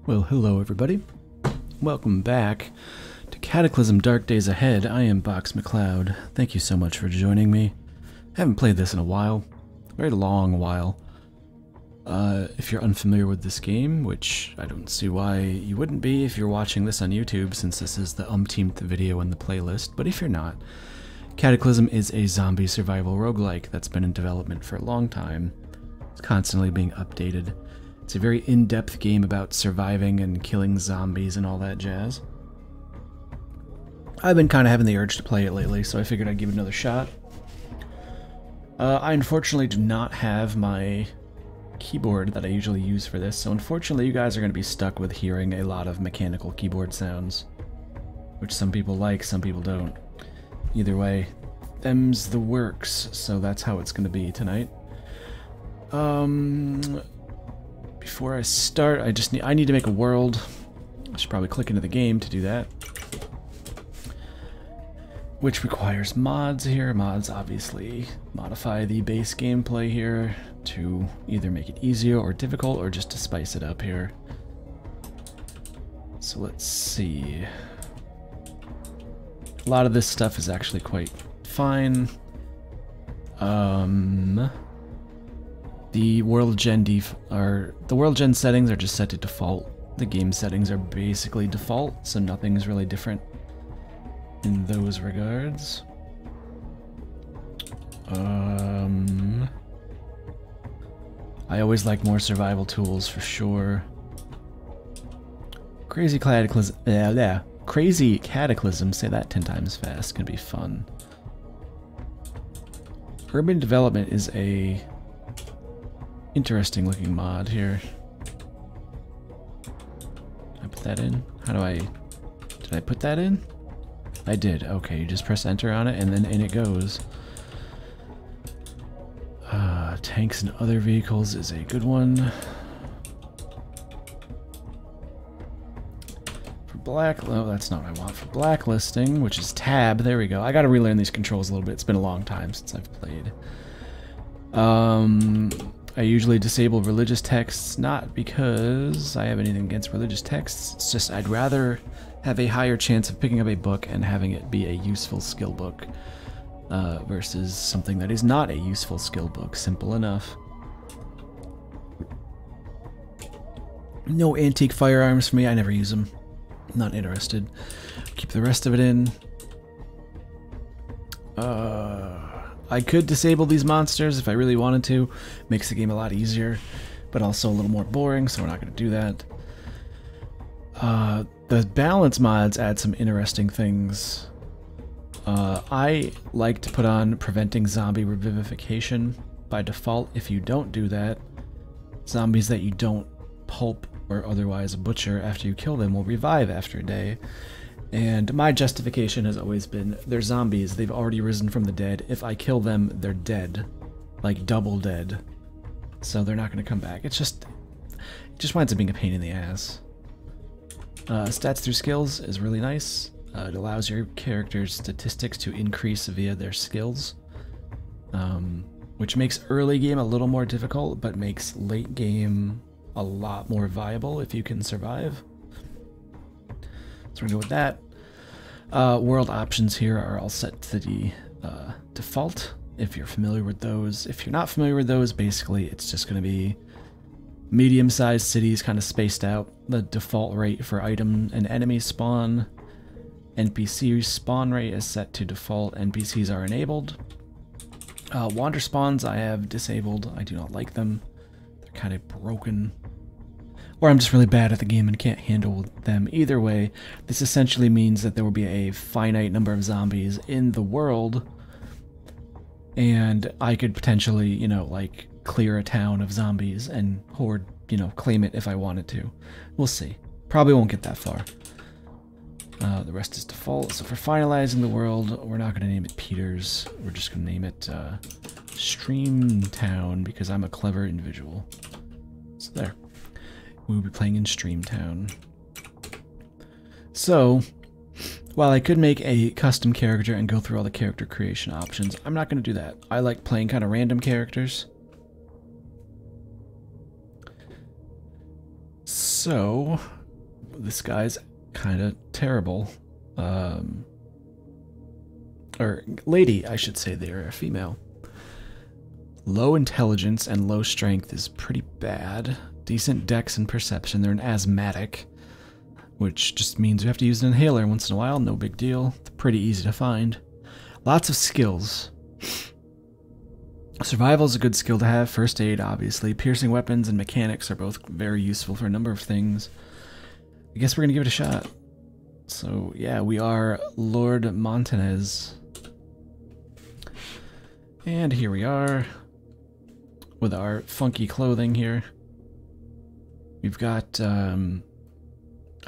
Well, hello everybody. Welcome back to Cataclysm Dark Days Ahead. I am BoxMacLeod. Thank you so much for joining me. I haven't played this in a while. A very long while. If you're unfamiliar with this game, which I don't see why you wouldn't be if you're watching this on YouTube, since this is the umpteenth video in the playlist, but if you're not, Cataclysm is a zombie survival roguelike that's been in development for a long time. It's constantly being updated. It's a very in-depth game about surviving and killing zombies and all that jazz. I've been kind of having the urge to play it lately, so I figured I'd give it another shot. I unfortunately do not have my keyboard that I usually use for this, so unfortunately you guys are going to be stuck with hearing a lot of mechanical keyboard sounds, which some people like, some people don't. Either way, them's the works, so that's how it's going to be tonight. Before I start, I need to make a world. I should probably click into the game to do that, which requires mods here. Mods obviously modify the base gameplay here to either make it easier or difficult, or just to spice it up here. So let's see. A lot of this stuff is actually quite fine. The world gen settings are just set to default. The game settings are basically default, so nothing's really different in those regards. I always like more survival tools for sure. Crazy Cataclysm, say that 10 times fast, can be fun. Urban Development is a interesting looking mod here. Did I put that in? Did I put that in? I did. Okay, you just press enter on it and then in it goes. Tanks and other vehicles is a good one. Oh, that's not what I want. For blacklisting, which is tab, there we go. I gotta relearn these controls a little bit. It's been a long time since I've played. I usually disable religious texts, not because I have anything against religious texts. It's just I'd rather have a higher chance of picking up a book and having it be a useful skill book versus something that is not a useful skill book. Simple enough. No antique firearms for me. I never use them. Not interested. Keep the rest of it in. I could disable these monsters if I really wanted to. Makes the game a lot easier, but also a little more boring, so we're not going to do that. The balance mods add some interesting things. I like to put on preventing zombie revivification by default. If you don't do that, zombies that you don't pulp or otherwise butcher after you kill them will revive after a day. And my justification has always been, they're zombies, they've already risen from the dead. If I kill them, they're dead. Like double dead. So they're not going to come back. It just winds up being a pain in the ass. Stats through skills is really nice. It allows your character's statistics to increase via their skills. Which makes early game a little more difficult, but makes late game a lot more viable if you can survive. So we're going to go with that. World options here are all set to the default, if you're familiar with those. If you're not familiar with those, basically it's just going to be medium-sized cities kind of spaced out. The default rate for item and enemy spawn. NPC spawn rate is set to default. NPCs are enabled. Wander spawns I have disabled. I do not like them. They're kind of broken. Or I'm just really bad at the game and can't handle them. Either way, this essentially means that there will be a finite number of zombies in the world, and I could potentially, you know, like clear a town of zombies and horde, you know, claim it if I wanted to. We'll see. Probably won't get that far. The rest is default. So for finalizing the world, we're not going to name it Peters. We're just going to name it Stream Town because I'm a clever individual. So there. We'll be playing in Streamtown. So, while I could make a custom character and go through all the character creation options, I'm not going to do that. I like playing kind of random characters. So, this guy's kind of terrible. Or lady, I should say, they're a female. Low intelligence and low strength is pretty bad. Decent dex and perception. They're an asthmatic, which just means you have to use an inhaler once in a while. No big deal. It's pretty easy to find. Lots of skills. Survival is a good skill to have. First aid, obviously. Piercing weapons and mechanics are both very useful for a number of things. I guess we're going to give it a shot. So, yeah, we are Lord Montanez. And here we are with our funky clothing here. We've got a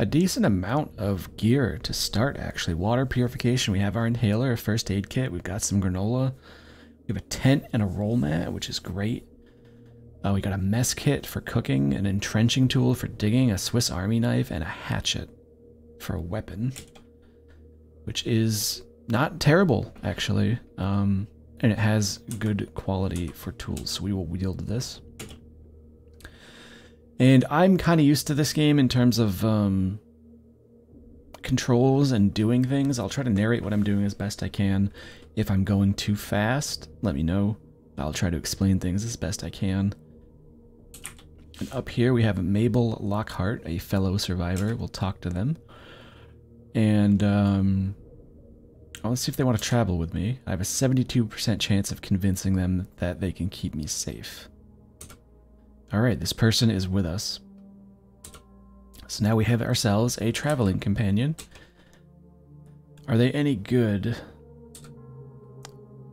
decent amount of gear to start, actually. Water purification. We have our inhaler, a first aid kit. We've got some granola. We have a tent and a roll mat, which is great. We got a mess kit for cooking, an entrenching tool for digging, a Swiss Army knife, and a hatchet for a weapon, which is not terrible, actually. And it has good quality for tools, so we will wield this. And I'm kind of used to this game in terms of controls and doing things. I'll try to narrate what I'm doing as best I can. If I'm going too fast, let me know. I'll try to explain things as best I can. And up here we have Mabel Lockhart, a fellow survivor. We'll talk to them. And let's see if they want to travel with me. I have a 72% chance of convincing them that they can keep me safe. Alright, this person is with us. So now we have ourselves a traveling companion. Are they any good?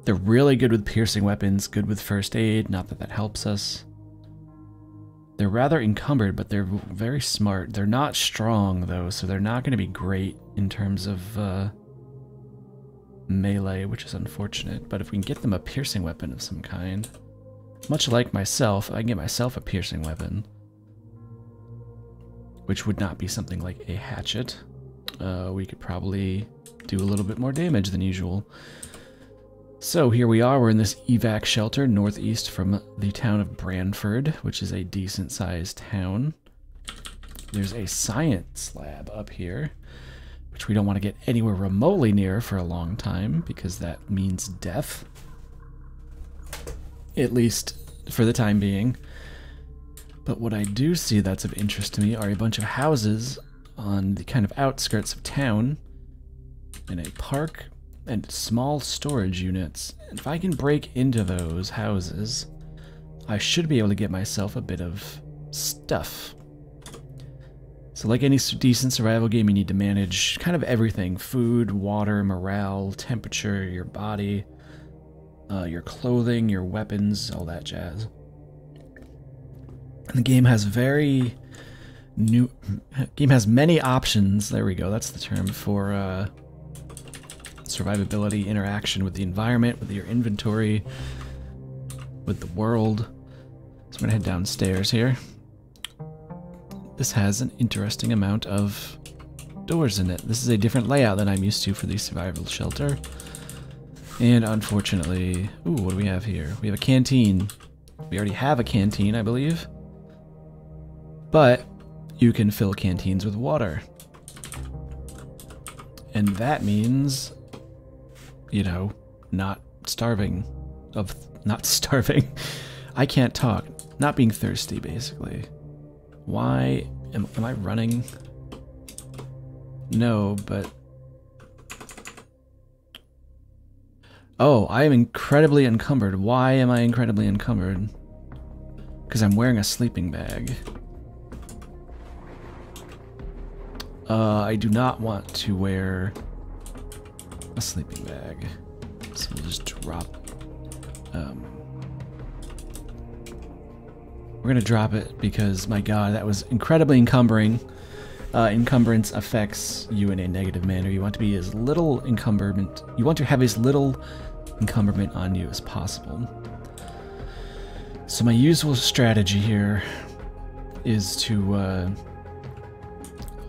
They're really good with piercing weapons, good with first aid, not that that helps us. They're rather encumbered, but they're very smart. They're not strong, though, so they're not going to be great in terms of melee, which is unfortunate. But if we can get them a piercing weapon of some kind, much like myself, I can get myself a piercing weapon, which would not be something like a hatchet. We could probably do a little bit more damage than usual. So here we are, we're in this evac shelter northeast from the town of Branford, which is a decent-sized town. There's a science lab up here, which we don't want to get anywhere remotely near for a long time, because that means death. At least for the time being. But what I do see that's of interest to me are a bunch of houses on the kind of outskirts of town, in a park, and small storage units. And if I can break into those houses, I should be able to get myself a bit of stuff. So like any decent survival game, you need to manage kind of everything. Food, water, morale, temperature, your body, your clothing, your weapons, all that jazz. And the game has many options, there we go, that's the term, for survivability, interaction with the environment, with your inventory, with the world. So I'm gonna head downstairs here. This has an interesting amount of doors in it. This is a different layout than I'm used to for the survival shelter. And unfortunately, ooh, what do we have here? We have a canteen. We already have a canteen, I believe. But you can fill canteens with water. And that means, you know, not starving. I can't talk. Not being thirsty, basically. Why am I running? No, but... Oh, I am incredibly encumbered. Why am I incredibly encumbered? Because I'm wearing a sleeping bag. I do not want to wear a sleeping bag. So we'll just drop... we're going to drop it because, my god, that was incredibly encumbering. Encumbrance affects you in a negative manner. You want to be as little encumberment... You want to have as little encumberment on you as possible. So my usual strategy here is to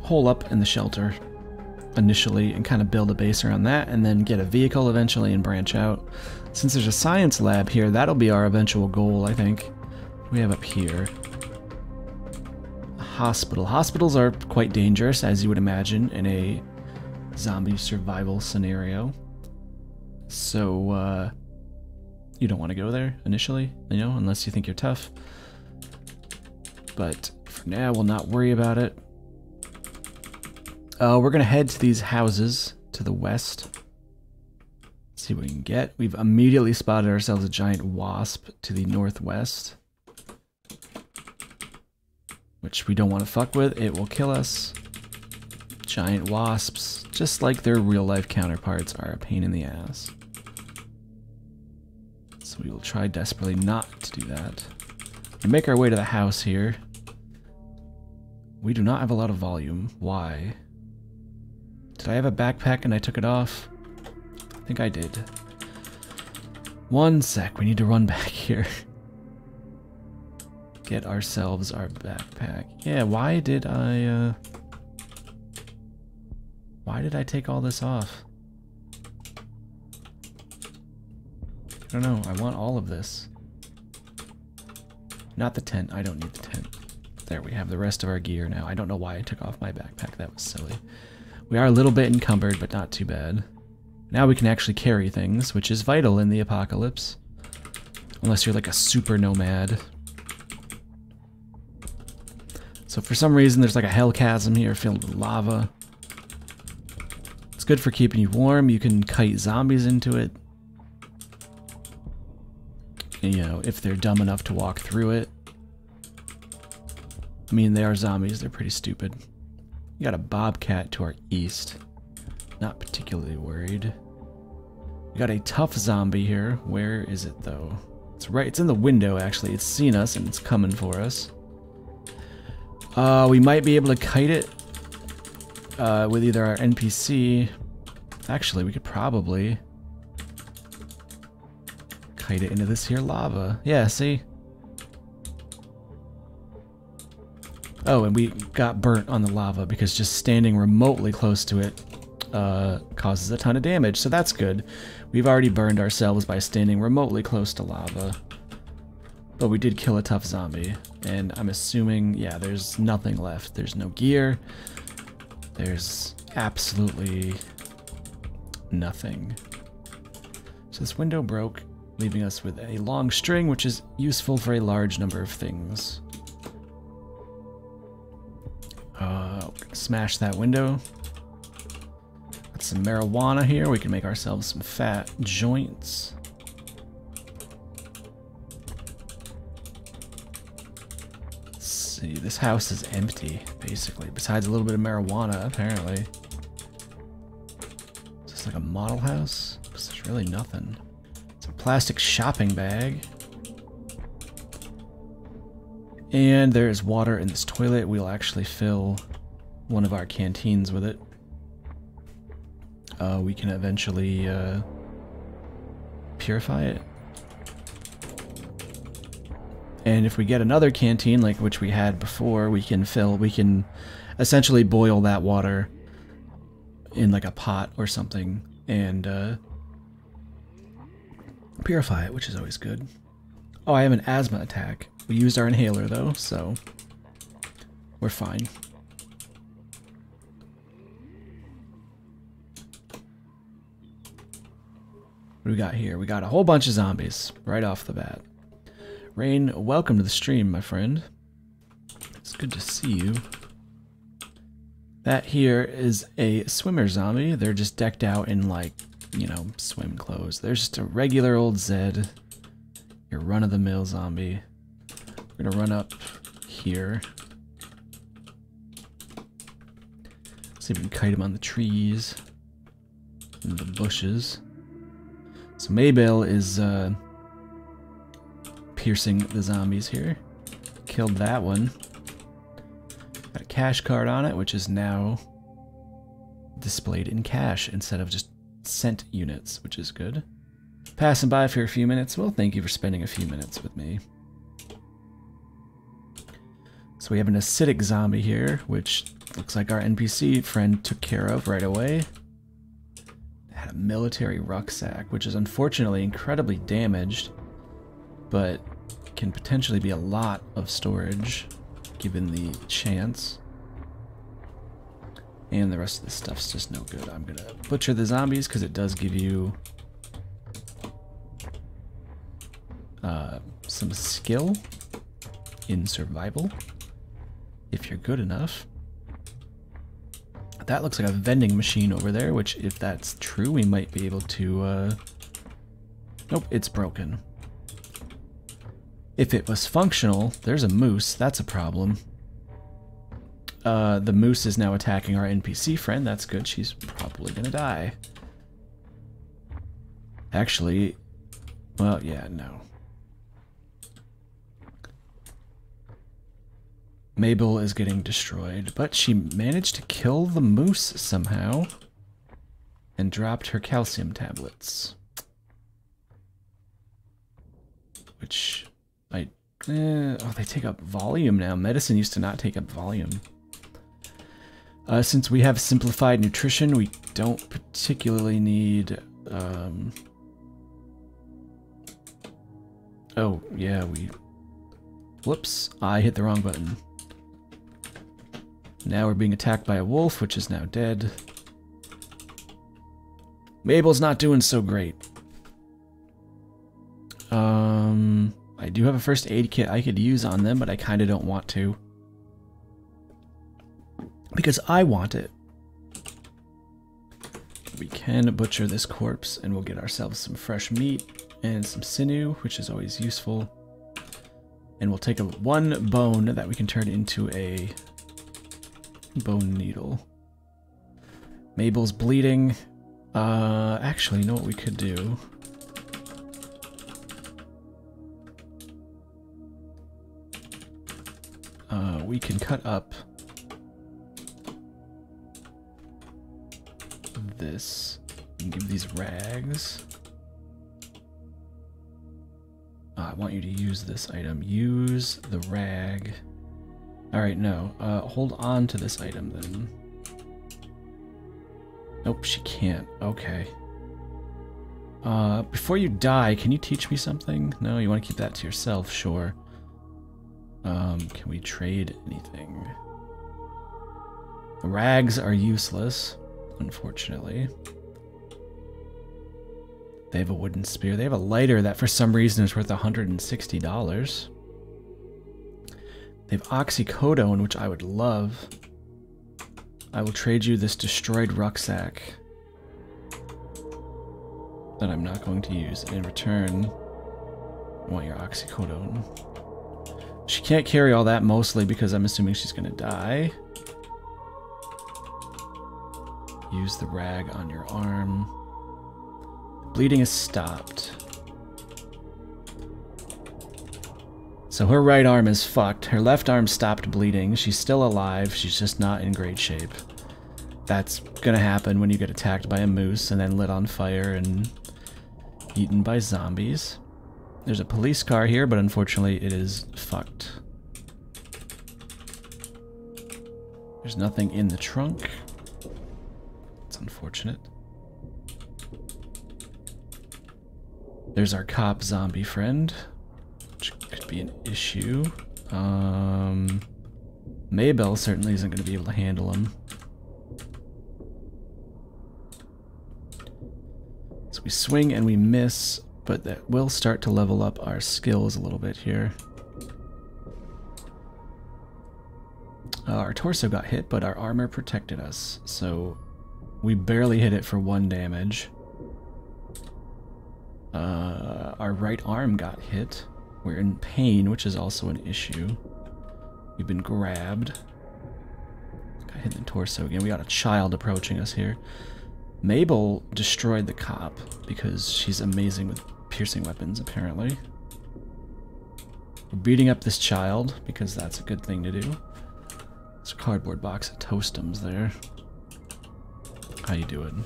hole up in the shelter initially and kind of build a base around that, and then get a vehicle eventually and branch out. Since there's a science lab here, that'll be our eventual goal, I think. What do we have up here? A hospital. Hospitals are quite dangerous, as you would imagine, in a zombie survival scenario. So, you don't want to go there initially, you know, unless you think you're tough. But for now, we'll not worry about it. We're going to head to these houses to the west. See what we can get. We've immediately spotted ourselves a giant wasp to the northwest, which we don't want to fuck with. It will kill us. Giant wasps, just like their real-life counterparts, are a pain in the ass. So we will try desperately not to do that. We make our way to the house here. We do not have a lot of volume. Why? Did I have a backpack and I took it off? I think I did. One sec, we need to run back here. Get ourselves our backpack. Yeah, why did I take all this off? I don't know, I want all of this. Not the tent, I don't need the tent. There, we have the rest of our gear now. I don't know why I took off my backpack, that was silly. We are a little bit encumbered, but not too bad. Now we can actually carry things, which is vital in the apocalypse. Unless you're like a super nomad. So for some reason there's like a hell chasm here filled with lava. It's good for keeping you warm. You can kite zombies into it. And, you know, if they're dumb enough to walk through it. I mean, they are zombies. They're pretty stupid. We got a bobcat to our east. Not particularly worried. We got a tough zombie here. Where is it though? It's right, it's in the window actually. It's seen us and it's coming for us. We might be able to kite it with either our NPC. Actually, we could probably kite it into this here lava. Yeah, see? Oh, and we got burnt on the lava because just standing remotely close to it causes a ton of damage, so that's good. We've already burned ourselves by standing remotely close to lava. But we did kill a tough zombie, and I'm assuming, yeah, there's nothing left. There's no gear. There's absolutely nothing. So this window broke, leaving us with a long string, which is useful for a large number of things. Smash that window. Got some marijuana here. We can make ourselves some fat joints. Let's see, this house is empty, basically, besides a little bit of marijuana, apparently. Is this like a model house? Because there's really nothing. It's a plastic shopping bag. And there is water in this toilet. We'll actually fill one of our canteens with it. We can eventually purify it. And if we get another canteen, like which we had before, we can essentially boil that water in like a pot or something and purify it, which is always good. Oh, I have an asthma attack. We used our inhaler though, so we're fine. What do we got here? We got a whole bunch of zombies right off the bat. Rain, welcome to the stream, my friend. It's good to see you. That here is a swimmer zombie. They're just decked out in, like, you know, swim clothes. They're just a regular old Zed. Your run-of-the-mill zombie. We're gonna run up here. See if we can kite him on the trees and the bushes. So Maybell is piercing the zombies here. Killed that one. Got a cash card on it, which is now displayed in cash instead of just cent units, which is good. Passing by for a few minutes. Well, thank you for spending a few minutes with me. So we have an acidic zombie here, which looks like our NPC friend took care of right away. Had a military rucksack, which is unfortunately incredibly damaged, but can potentially be a lot of storage. given the chance. And the rest of this stuff's just no good. I'm gonna butcher the zombies because it does give you some skill in survival if you're good enough. That looks like a vending machine over there, which if that's true, we might be able to... Nope, it's broken. If it was functional, there's a moose. That's a problem. The moose is now attacking our NPC friend. That's good. She's probably gonna die. Actually, well, yeah, no. Mabel is getting destroyed, but she managed to kill the moose somehow and dropped her calcium tablets. Which oh, they take up volume now. Medicine used to not take up volume. Since we have simplified nutrition, we don't particularly need... Oh, yeah, we... Whoops, I hit the wrong button. Now we're being attacked by a wolf, which is now dead. Mabel's not doing so great. I do have a first aid kit I could use on them, but I kind of don't want to. Because I want it. We can butcher this corpse and we'll get ourselves some fresh meat and some sinew, which is always useful. And we'll take one bone that we can turn into a bone needle. Mabel's bleeding. Actually, you know what we could do? We can cut up this and give these rags. I want you to use this item. Use the rag. Alright, no. Hold on to this item then. Nope, she can't. Okay. Before you die, can you teach me something? No, you want to keep that to yourself? Sure. Can we trade anything? The rags are useless, unfortunately. They have a wooden spear. They have a lighter that for some reason is worth $160. They have oxycodone, which I would love. I will trade you this destroyed rucksack that I'm not going to use. In return, I want your oxycodone. She can't carry all that, mostly because I'm assuming she's going to die. Use the rag on your arm. Bleeding is stopped. So her right arm is fucked. Her left arm stopped bleeding. She's still alive. She's just not in great shape. That's gonna happen when you get attacked by a moose and then lit on fire and eaten by zombies. There's a police car here, but unfortunately it is fucked. There's nothing in the trunk. It's unfortunate. There's our cop zombie friend, which could be an issue. Mabel certainly isn't going to be able to handle him. So we swing and we miss, but that will start to level up our skills a little bit here. Our torso got hit, but our armor protected us, so we barely hit it for 1 damage. Our right arm got hit. We're in pain, which is also an issue. We've been grabbed. Got hit in the torso again. We got a child approaching us here. Mabel destroyed the cop because she's amazing with piercing weapons, apparently. We're beating up this child because that's a good thing to do. There's a cardboard box of Toastums there. How you doing?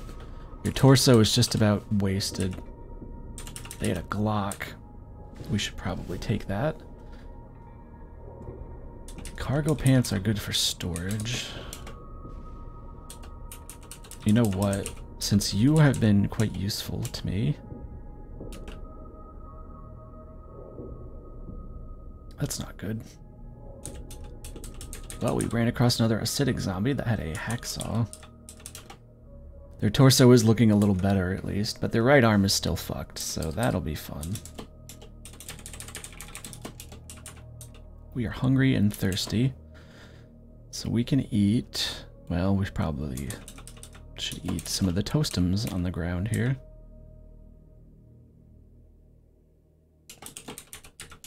Your torso is just about wasted. They had a Glock. We should probably take that. Cargo pants are good for storage. You know what? Since you have been quite useful to me, that's not good. Well, we ran across another acidic zombie that had a hacksaw. Their torso is looking a little better, at least, but their right arm is still fucked, so that'll be fun. We are hungry and thirsty, so we can eat... Well, we probably should eat some of the toastums on the ground here.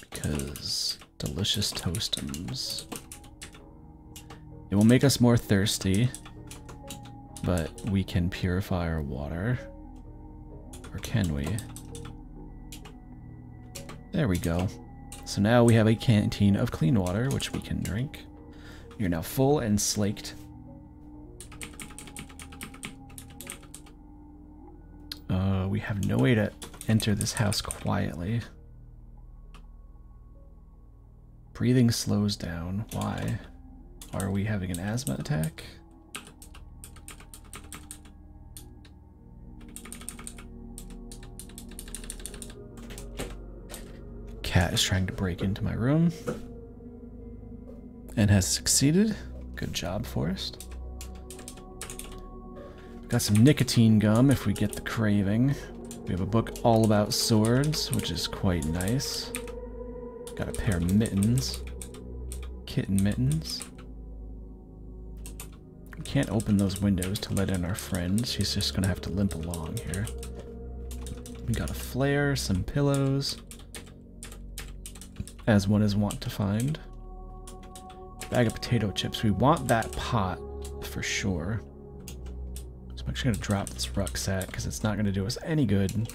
Because delicious toastums. It will make us more thirsty, but we can purify our water. Or can we? There we go. So now we have a canteen of clean water, which we can drink. You're now full and slaked. We have no way to enter this house quietly. Breathing slows down. Why? Are we having an asthma attack? Cat is trying to break into my room. And has succeeded. Good job, Forrest. Got some nicotine gum if we get the craving. We have a book all about swords, which is quite nice. Got a pair of mittens. Kitten mittens. We can't open those windows to let in our friend. She's just gonna have to limp along here. We got a flare, some pillows. As one is wont to find. Bag of potato chips. We want that pot for sure. I'm actually going to drop this rucksack because it's not going to do us any good in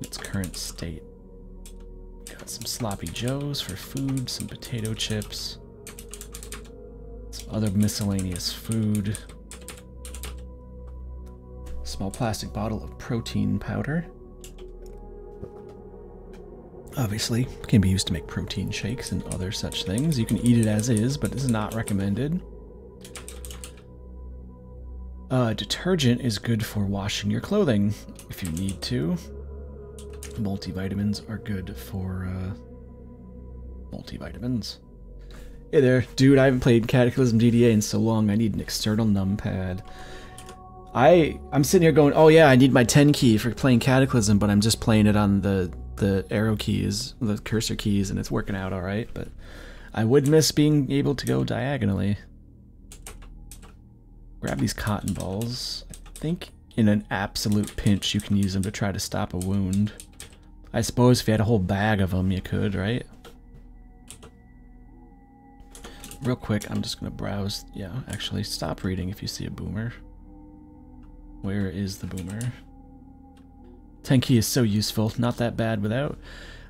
its current state. Got some sloppy joes for food, some potato chips, some other miscellaneous food, small plastic bottle of protein powder. Obviously, can be used to make protein shakes and other such things. You can eat it as is, but it's not recommended. Detergent is good for washing your clothing if you need to. Multivitamins are good for multivitamins. Hey there, dude, I haven't played Cataclysm DDA in so long, I need an external numpad. I'm sitting here going, oh yeah, I need my 10 key for playing Cataclysm, but I'm just playing it on the arrow keys, the cursor keys, and it's working out alright, but I would miss being able to go diagonally. Grab these cotton balls. I think in an absolute pinch you can use them to try to stop a wound. I suppose if you had a whole bag of them you could, right? Real quick, I'm just gonna browse. Yeah, actually, stop reading if you see a boomer. Where is the boomer? 10 key is so useful, not that bad without.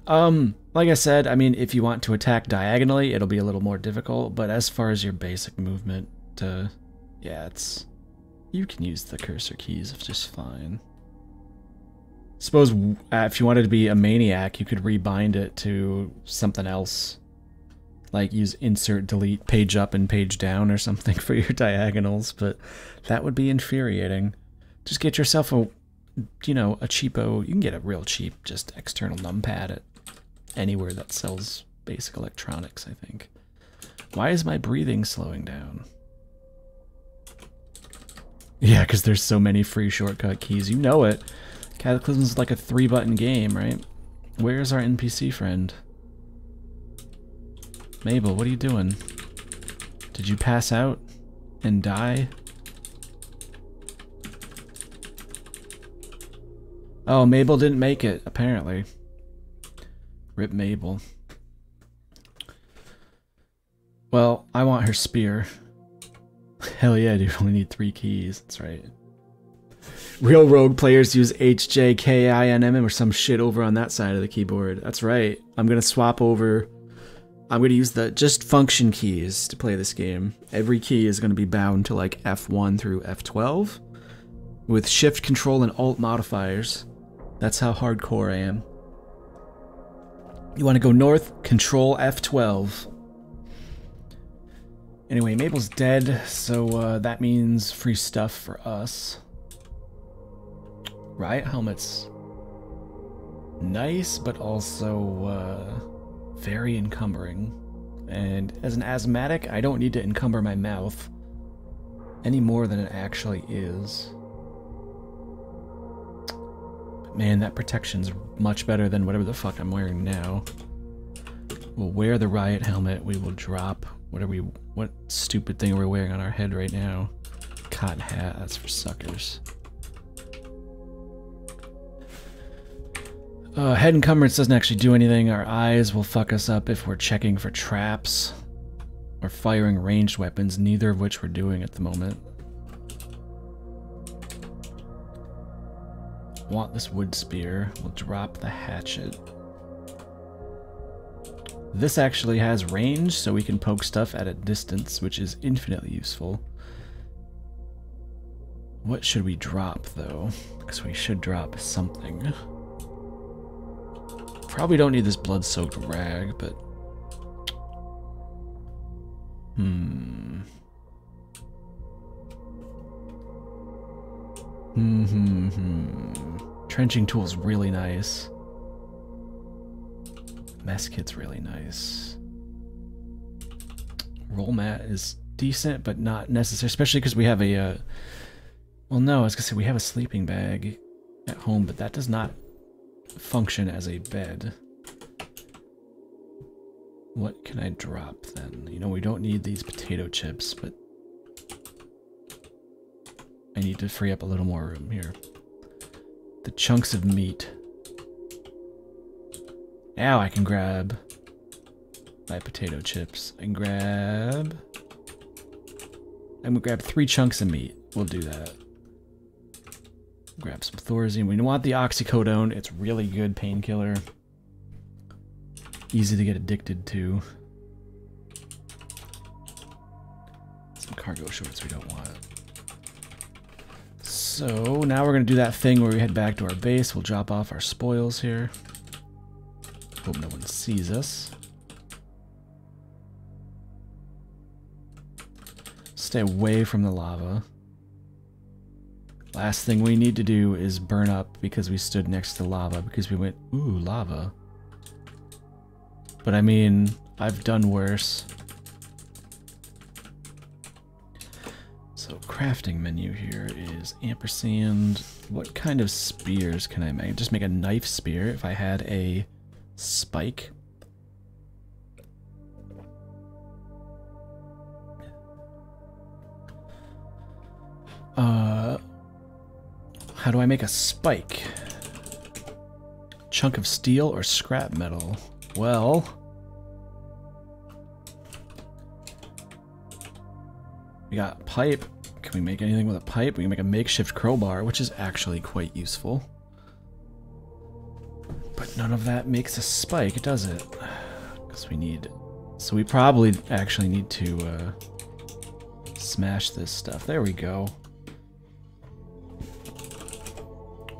Like I said, I mean, if you want to attack diagonally, it'll be a little more difficult, but as far as your basic movement, yeah, you can use the cursor keys just fine. Suppose if you wanted to be a maniac, you could rebind it to something else. Like use insert, delete, page up and page down or something for your diagonals, but that would be infuriating. Just get yourself a, you know, a cheapo, you can get a real cheap, just external numpad at anywhere that sells basic electronics, I think. Why is my breathing slowing down? Yeah, because there's so many free shortcut keys. You know it. Cataclysm is like a 3-button game, right? Where's our NPC friend? Mabel, what are you doing? Did you pass out and die? Oh, Mabel didn't make it, apparently. Rip Mabel. Well, I want her spear. Hell yeah, dude, only need 3 keys, that's right. Real rogue players use HJKINM or some shit over on that side of the keyboard. That's right. I'm gonna swap over. I'm gonna use the just function keys to play this game. Every key is gonna be bound to like F1 through F12 with shift, control, and alt modifiers. That's how hardcore I am. You wanna go north, control F12. Anyway, Mabel's dead, so that means free stuff for us. Riot helmet's nice, but also very encumbering. And as an asthmatic, I don't need to encumber my mouth any more than it actually is. But man, that protection's much better than whatever the fuck I'm wearing now. We'll wear the riot helmet. We will drop what stupid thing we're wearing on our head right now. Cotton hat, that's for suckers. Head encumbrance doesn't actually do anything. Our eyes will fuck us up if we're checking for traps or firing ranged weapons, neither of which we're doing at the moment. Want this wood spear. We'll drop the hatchet. This actually has range, so we can poke stuff at a distance, which is infinitely useful. What should we drop, though? Because we should drop something. Probably don't need this blood-soaked rag, but... Trenching tool's really nice. Mess kit's really nice. Roll mat is decent, but not necessary, especially because we have a... well, no, I was gonna say we have a sleeping bag at home, but that does not function as a bed. What can I drop then? You know, we don't need these potato chips, but I need to free up a little more room here. The chunks of meat. Now I can grab my potato chips and I'm gonna grab 3 chunks of meat. We'll do that. Grab some Thorazine. We want the oxycodone. It's really good painkiller. Easy to get addicted to. Some cargo shorts we don't want. So now we're going to do that thing where we head back to our base. We'll drop off our spoils here. Hope no one sees us. Stay away from the lava. Last thing we need to do is burn up because we stood next to lava, because we went, ooh, lava. But I mean, I've done worse. So crafting menu here is ampersand. What kind of spears can I make? Just make a knife spear if I had a spike. How do I make a spike? Chunk of steel or scrap metal? Well, we got pipe. Can we make anything with a pipe? We can make a makeshift crowbar, which is actually quite useful. But none of that makes a spike, does it? Because we need... So we probably actually need to smash this stuff. There we go.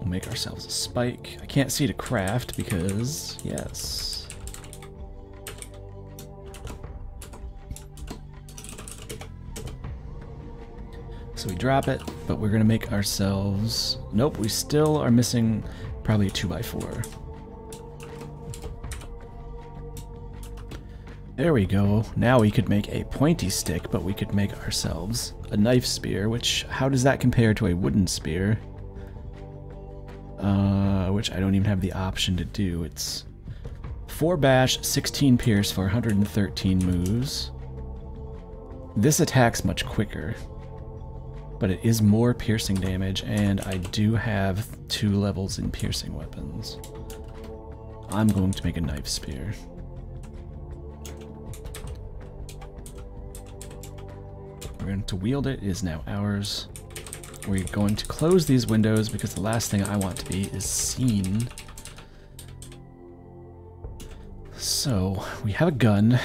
We'll make ourselves a spike. I can't see to craft because, yes. So we drop it, but we're gonna make ourselves... Nope, we still are missing probably a 2x4. There we go. Now we could make a pointy stick, but we could make ourselves a knife spear, which, how does that compare to a wooden spear? Which I don't even have the option to do. It's 4 bash, 16 pierce for 113 moves. This attacks much quicker, but it is more piercing damage, and I do have 2 levels in piercing weapons. I'm going to make a knife spear. We're going to wield it. It is now ours. We're going to close these windows because the last thing I want to be is seen. So, we have a gun.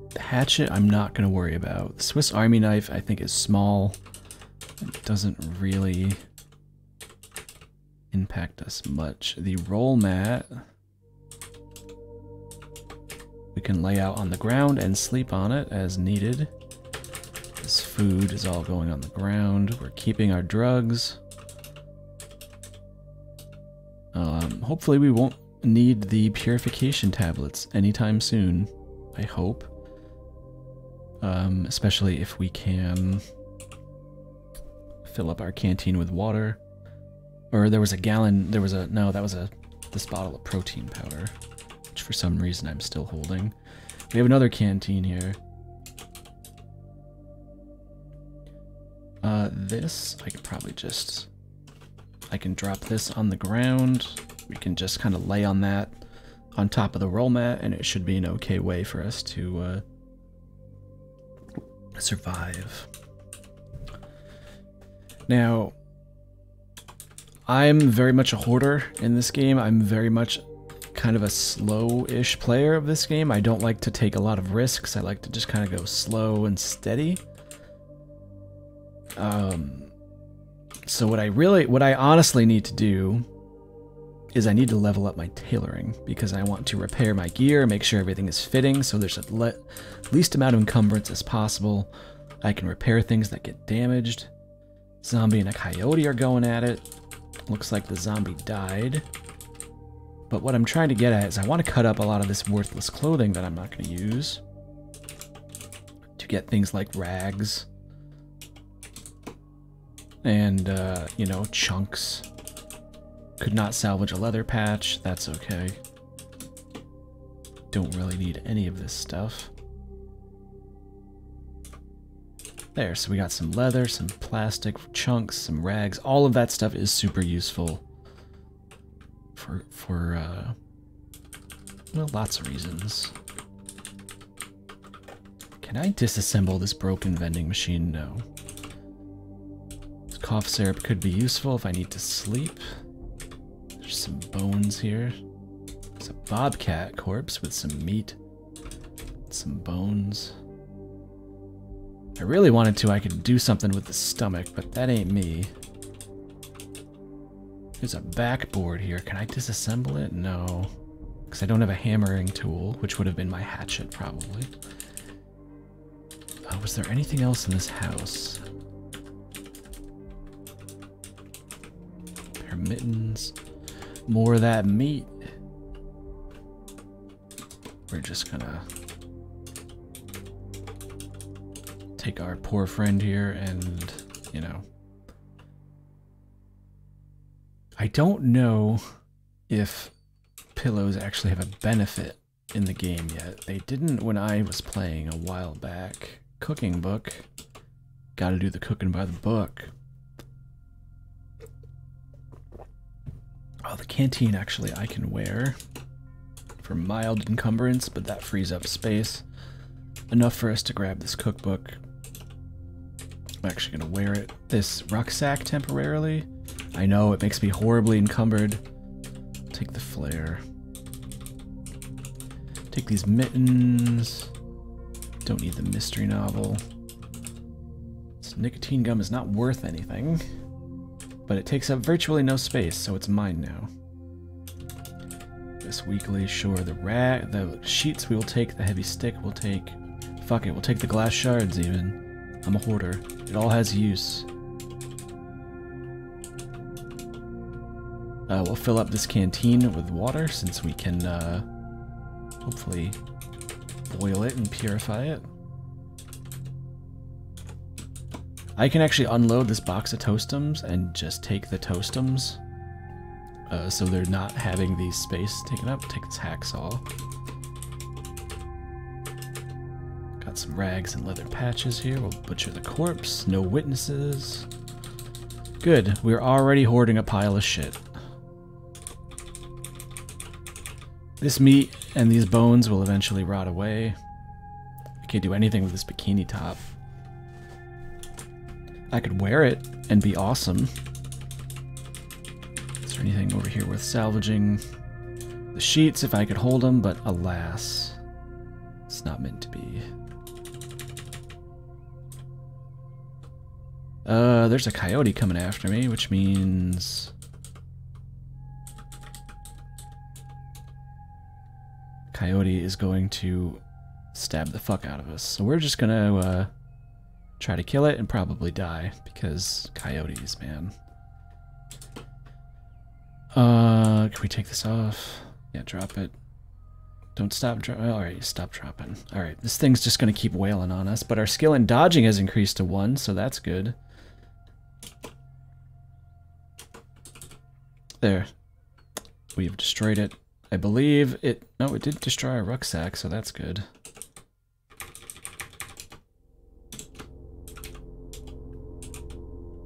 The hatchet I'm not going to worry about. The Swiss Army knife I think is small. It doesn't really impact us much. The roll mat we can lay out on the ground and sleep on it as needed. This food is all going on the ground. We're keeping our drugs. Hopefully we won't need the purification tablets anytime soon, I hope. Especially if we can fill up our canteen with water. Or there was a gallon, no, that was this bottle of protein powder, which for some reason I'm still holding. We have another canteen here. This, I could probably just, I can drop this on the ground. We can just kind of lay on that on top of the roll mat, and it should be an okay way for us to survive. Now, I'm very much a hoarder in this game. I'm very much kind of a slow-ish player of this game. I don't like to take a lot of risks. I like to just kind of go slow and steady. So what I honestly need to do is I need to level up my tailoring, because I want to repair my gear, make sure everything is fitting, so there's a least amount of encumbrance as possible. I can repair things that get damaged. Zombie and a coyote are going at it. Looks like the zombie died. But what I'm trying to get at is I want to cut up a lot of this worthless clothing that I'm not going to use to get things like rags and, you know, chunks. Could not salvage a leather patch. That's okay. Don't really need any of this stuff. There, so we got some leather, some plastic chunks, some rags. All of that stuff is super useful for well, lots of reasons. Can I disassemble this broken vending machine? No. This cough syrup could be useful if I need to sleep. There's some bones here. There's a bobcat corpse with some meat, some bones. If I really wanted to, I could do something with the stomach, but that ain't me. There's a backboard here. Can I disassemble it? No. Because I don't have a hammering tool, which would have been my hatchet, probably. Was there anything else in this house? Pair of mittens. More of that meat. We're just gonna take our poor friend here and, you know. I don't know if pillows actually have a benefit in the game yet. They didn't when I was playing a while back. Cooking book. Gotta do the cooking by the book. Oh, the canteen actually I can wear for mild encumbrance, but that frees up space. Enough for us to grab this cookbook. I'm actually gonna wear it. This rucksack temporarily. I know, it makes me horribly encumbered. Take the flare. Take these mittens. Don't need the mystery novel. This nicotine gum is not worth anything, but it takes up virtually no space, so it's mine now. This weekly, sure. The sheets we will take, the heavy stick we'll take. Fuck it, we'll take the glass shards even. I'm a hoarder. It all has use. We'll fill up this canteen with water since we can hopefully boil it and purify it. I can actually unload this box of toastums and just take the toastums so they're not having the space taken up. Take this hacksaw. Got some rags and leather patches here. We'll butcher the corpse. No witnesses. Good. We're already hoarding a pile of shit. This meat and these bones will eventually rot away. I can't do anything with this bikini top. I could wear it and be awesome. Is there anything over here worth salvaging? The sheets, if I could hold them, but alas, it's not meant to be. There's a coyote coming after me, which means coyote is going to stab the fuck out of us. So we're just gonna try to kill it and probably die because coyotes, man. Can we take this off? Yeah, drop it. Don't stop dropping. Alright, stop dropping. Alright, this thing's just going to keep wailing on us, but our skill in dodging has increased to 1, so that's good. There. We've destroyed it. I believe it... No, it did destroy our rucksack, so that's good.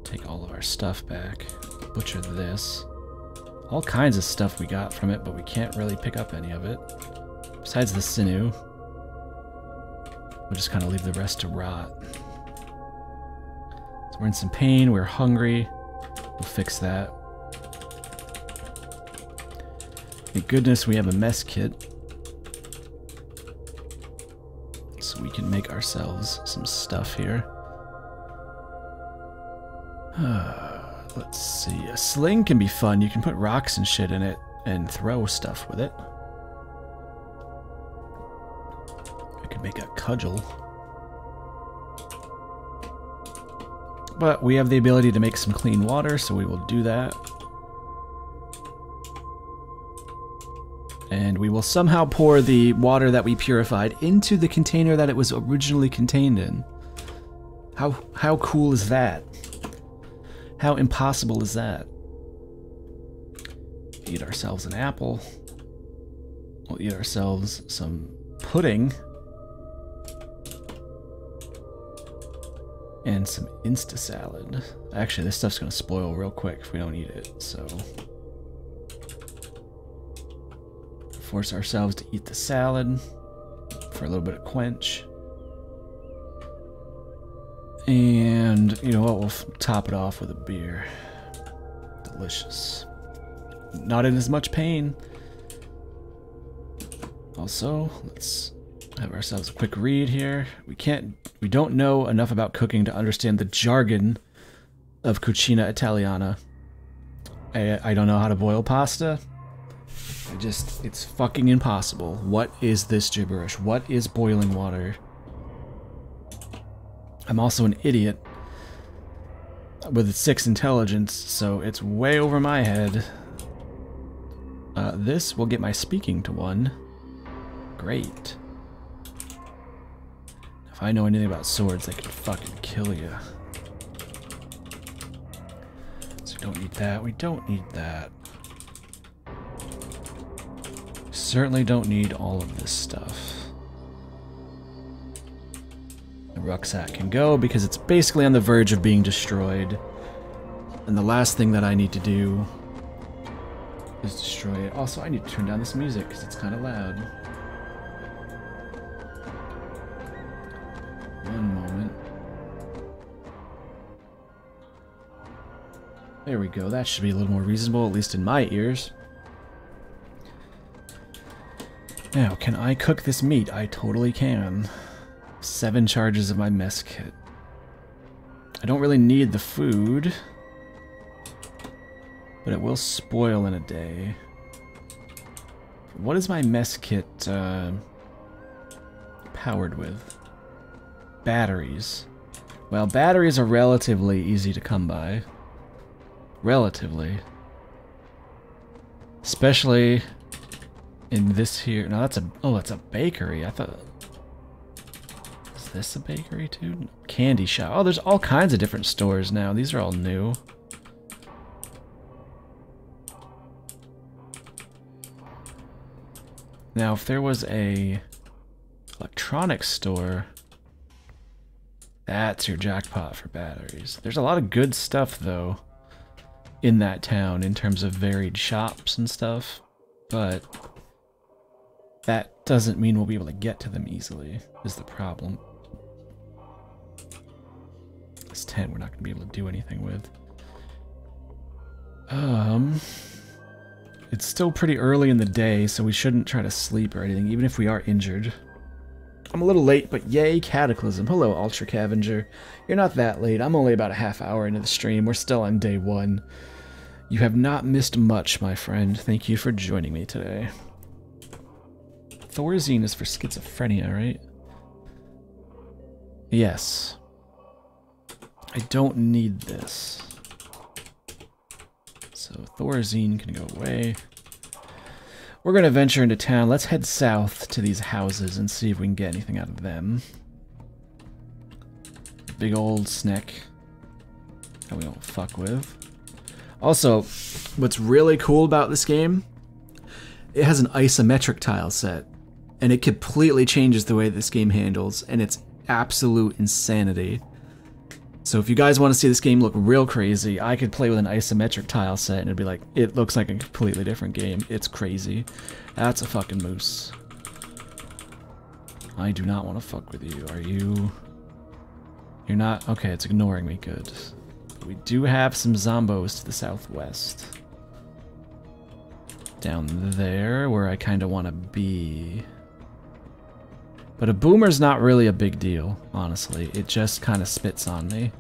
Take all of our stuff back. Butcher this. All kinds of stuff we got from it, but we can't really pick up any of it. Besides the sinew. We'll just kind of leave the rest to rot. So we're in some pain, we're hungry. We'll fix that. Thank goodness we have a mess kit. So we can make ourselves some stuff here. Let's see. A sling can be fun. You can put rocks and shit in it and throw stuff with it. I could make a cudgel. But we have the ability to make some clean water, so we will do that. And we will somehow pour the water that we purified into the container that it was originally contained in. How cool is that? How impossible is that? Eat ourselves an apple. We'll eat ourselves some pudding. And some Insta salad. Actually, this stuff's gonna spoil real quick if we don't eat it, so... Force ourselves to eat the salad for a little bit of quench. And, you know what, we'll top it off with a beer. Delicious. Not in as much pain. Also, let's have ourselves a quick read here. We don't know enough about cooking to understand the jargon of Cucina Italiana. I don't know how to boil pasta. It's fucking impossible. What is this gibberish? What is boiling water? I'm also an idiot with 6 intelligence, so it's way over my head. This will get my speaking to 1. Great. If I know anything about swords, they can fucking kill you. So we don't need that. We don't need that. Certainly don't need all of this stuff. The rucksack can go because it's basically on the verge of being destroyed. And the last thing that I need to do is destroy it. Also, I need to turn down this music because it's kind of loud. One moment. There we go. That should be a little more reasonable, at least in my ears. Now, can I cook this meat? I totally can. 7 charges of my mess kit. I don't really need the food, but it will spoil in a day. What is my mess kit powered with? Batteries. Well, batteries are relatively easy to come by. Relatively. Especially in this here. No, that's a bakery. I thought... Is this a bakery too? Candy shop. Oh, there's all kinds of different stores now. These are all new. Now, if there was a electronics store, that's your jackpot for batteries. There's a lot of good stuff, though, in that town in terms of varied shops and stuff, but that doesn't mean we'll be able to get to them easily, is the problem. This tent we're not going to be able to do anything with. It's still pretty early in the day, so we shouldn't try to sleep or anything, even if we are injured. I'm a little late, but yay, Cataclysm. Hello, Ultra Cavenger. You're not that late. I'm only about a half hour into the stream. We're still on day 1. You have not missed much, my friend. Thank you for joining me today. Thorazine is for schizophrenia, right? Yes. I don't need this. So Thorazine can go away. We're going to venture into town. Let's head south to these houses and see if we can get anything out of them. Big old snack that we don't fuck with. Also, what's really cool about this game, it has an isometric tile set, and it completely changes the way this game handles, and it's absolute insanity. So if you guys want to see this game look real crazy, I could play with an isometric tile set and it'd be like, it looks like a completely different game. It's crazy. That's a fucking moose. I do not want to fuck with you. Are you... You're not... Okay, it's ignoring me. Good. But we do have some zombos to the southwest. Down there, where I kind of want to be. But a boomer's not really a big deal, honestly. It just kind of spits on me.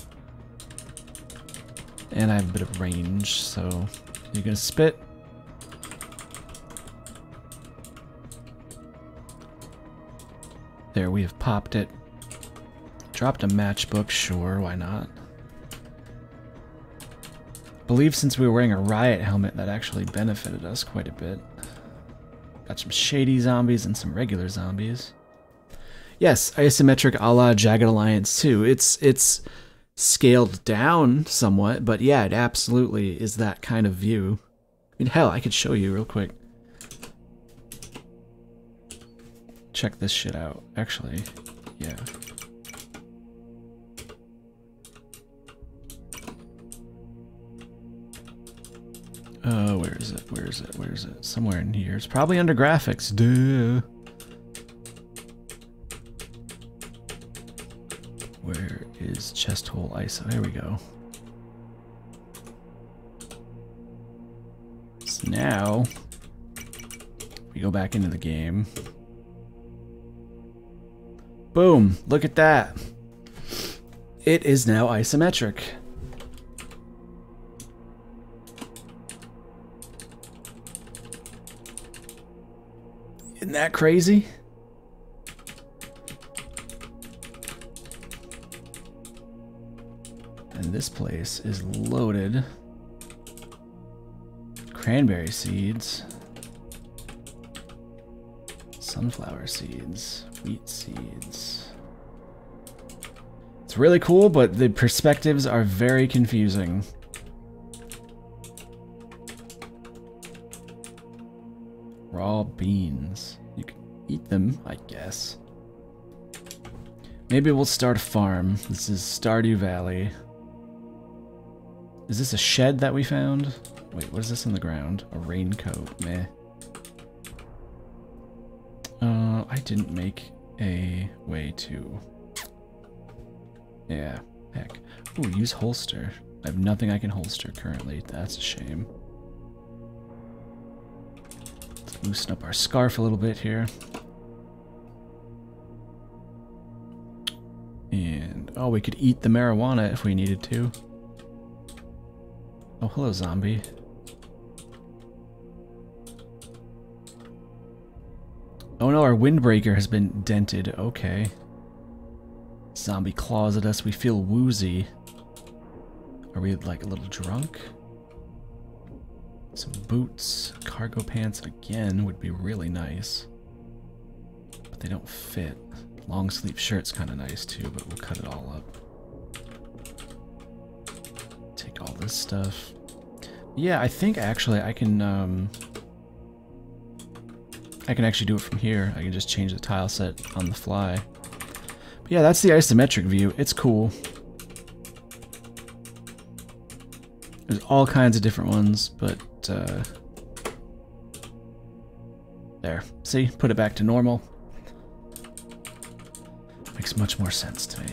And I have a bit of range, so... You're gonna spit? There, we have popped it. Dropped a matchbook, sure, why not? I believe since we were wearing a riot helmet, that actually benefited us quite a bit. Got some shady zombies and some regular zombies. Yes, isometric a la Jagged Alliance 2. It's scaled down somewhat, but yeah, it absolutely is that kind of view. I mean, hell, I could show you real quick. Check this shit out. Actually, yeah. Oh, where is it? Where is it? Where is it? Somewhere in here. It's probably under graphics. Duh. Where is chest hole ISO? There we go. So now we go back into the game. Boom! Look at that. It is now isometric. Isn't that crazy? And this place is loaded. Cranberry seeds. Sunflower seeds. Wheat seeds. It's really cool, but the perspectives are very confusing. Raw beans. You can eat them, I guess. Maybe we'll start a farm. This is Stardew Valley. Is this a shed that we found? Wait, what is this on the ground? A raincoat. Meh. I didn't make a way to... Yeah, heck. Ooh, use holster. I have nothing I can holster currently. That's a shame. Let's loosen up our scarf a little bit here. And, oh, we could eat the marijuana if we needed to. Oh, hello, zombie. Oh no, our windbreaker has been dented. Okay. Zombie claws at us. We feel woozy. Are we, like, a little drunk? Some boots. Cargo pants again would be really nice. But they don't fit. Long sleeve shirt's kind of nice too, but we'll cut it all up. Take all this stuff. Yeah, I think actually I can actually do it from here. I can just change the tile set on the fly. But yeah, that's the isometric view. It's cool. There's all kinds of different ones, but there. See? Put it back to normal. Makes much more sense to me.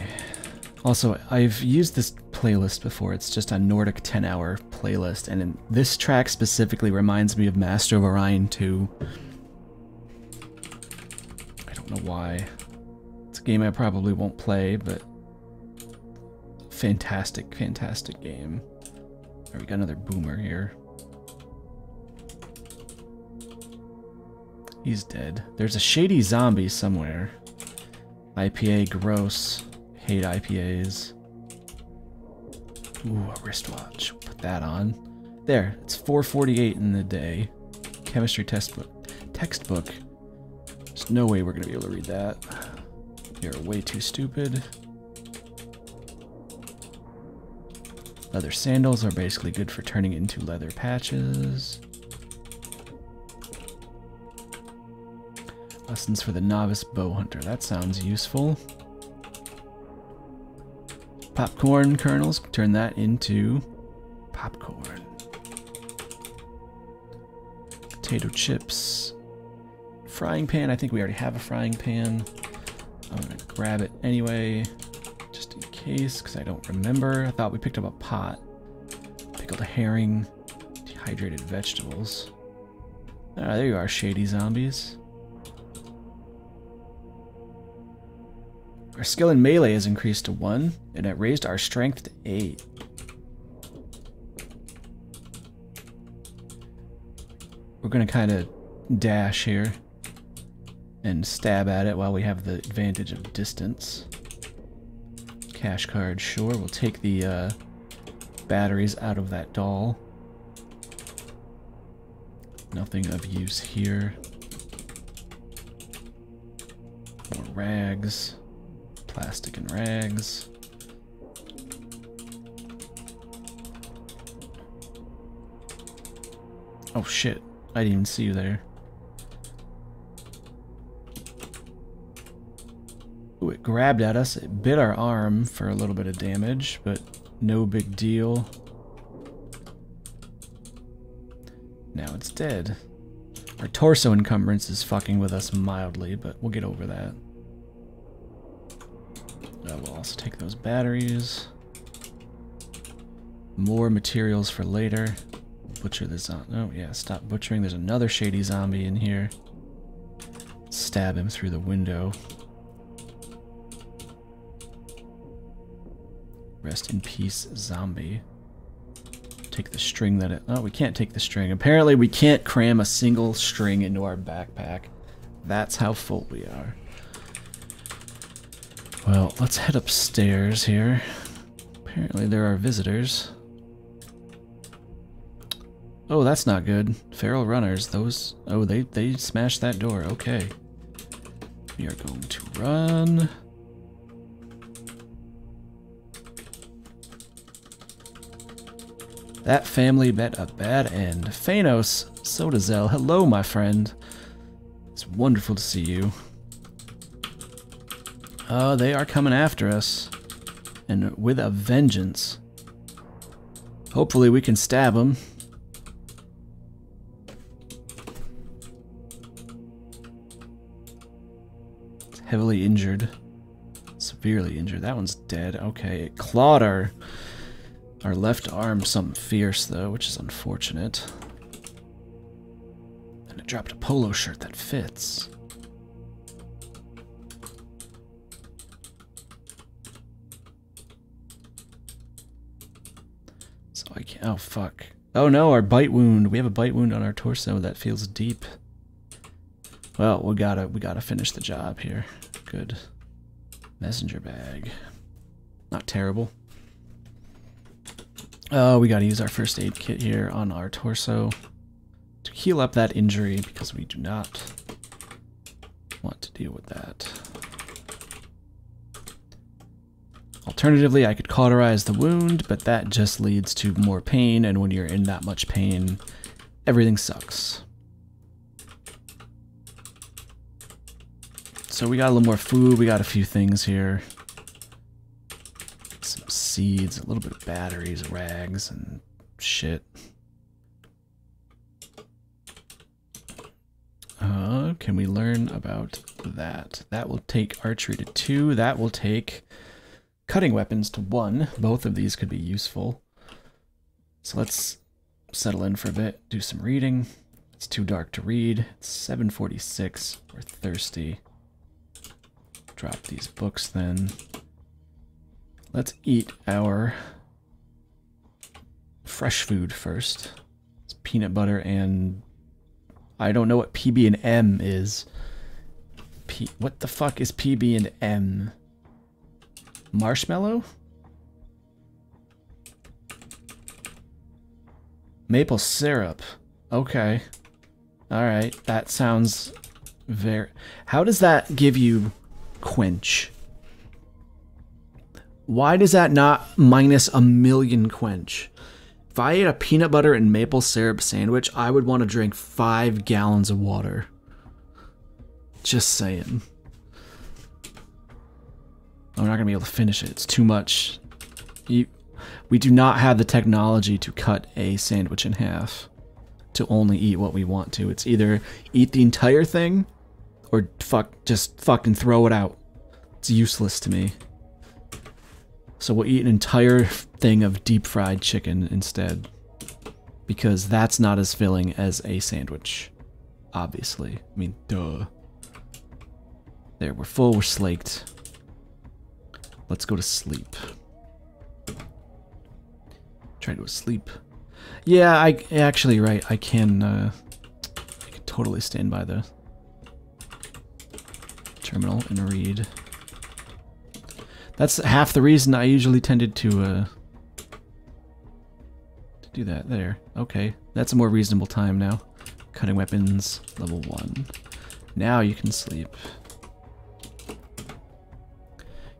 Also, I've used this playlist before. It's just a Nordic 10-hour playlist, and this track specifically reminds me of Master of Orion 2. I don't know why. It's a game I probably won't play, but fantastic, fantastic game. Alright, we got another boomer here. He's dead. There's a shady zombie somewhere. IPA, gross. Hate IPAs. Ooh, a wristwatch. Put that on. There, it's 4:48 in the day. Chemistry test book. textbook. There's no way we're going to be able to read that. You're way too stupid. Leather sandals are basically good for turning into leather patches. Lessons for the novice bow hunter. That sounds useful. Popcorn kernels. Turn that into popcorn. Potato chips. Frying pan. I think we already have a frying pan. I'm going to grab it anyway, just in case, because I don't remember. I thought we picked up a pot. Pickled a herring. Dehydrated vegetables. Ah, there you are, shady zombies. Our skill in melee has increased to 1, and it raised our strength to 8. We're going to kind of dash here and stab at it while we have the advantage of distance. Cash card, sure. We'll take the batteries out of that doll. Nothing of use here. More rags. Plastic and rags. Oh shit, I didn't even see you there. Ooh, it grabbed at us. It bit our arm for a little bit of damage, but no big deal. Now it's dead. Our torso encumbrance is fucking with us mildly, but we'll get over that. We'll also take those batteries. More materials for later. Butcher the zombie. Oh yeah, stop butchering. There's another shady zombie in here. Stab him through the window. Rest in peace, zombie. Take the string that it... Oh, we can't take the string. Apparently we can't cram a single string into our backpack. That's how full we are. Well, let's head upstairs here. Apparently there are visitors. Oh, that's not good. Feral runners, those... Oh, they smashed that door. Okay. We are going to run. That family met a bad end. Phanos, Sodazel, hello, my friend. It's wonderful to see you. They are coming after us. And with a vengeance. Hopefully we can stab them. It's heavily injured. Severely injured. That one's dead. Okay, it clawed our left arm something fierce, though, which is unfortunate. And it dropped a polo shirt that fits. So I can't... Oh, fuck. Oh, no, our bite wound. We have a bite wound on our torso that feels deep. Well, we gotta finish the job here. Good. Messenger bag. Not terrible. Oh, we gotta use our first aid kit here on our torso to heal up that injury because we do not want to deal with that. Alternatively, I could cauterize the wound, but that just leads to more pain, and when you're in that much pain, everything sucks. So we got a little more food, we got a few things here. Some seeds, a little bit of batteries, rags, and shit. Can we learn about that? That will take archery to 2. That will take cutting weapons to 1. Both of these could be useful. So let's settle in for a bit, do some reading. It's too dark to read. It's 7:46. We're thirsty. Drop these books then. Let's eat our fresh food first. It's peanut butter and... I don't know what PB and M is. What the fuck is PB and M? Marshmallow? Maple syrup. Okay. Alright, that sounds very... How does that give you quench? Why does that not minus 1,000,000 quench? If I ate a peanut butter and maple syrup sandwich, I would want to drink 5 gallons of water. Just saying. I'm not going to be able to finish it. It's too much. We do not have the technology to cut a sandwich in half to only eat what we want to. It's either eat the entire thing or just fucking throw it out. It's useless to me. So we'll eat an entire thing of deep fried chicken instead, because that's not as filling as a sandwich, obviously. I mean, duh. There, we're full, we're slaked. Let's go to sleep. Try to go to sleep. Yeah, actually, right, I can totally stand by the terminal and read. That's half the reason I usually tended to do that. There. Okay. That's a more reasonable time now. Cutting weapons, level 1. Now you can sleep.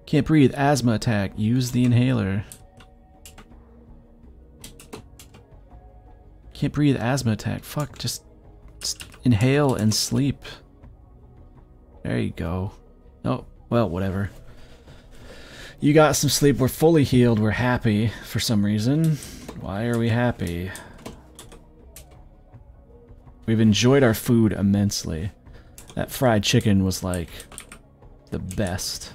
Can't breathe, asthma attack. Use the inhaler. Can't breathe, asthma attack. Fuck, just inhale and sleep. There you go. Oh, well, whatever. You got some sleep, we're fully healed, we're happy for some reason. Why are we happy? We've enjoyed our food immensely. That fried chicken was like the best.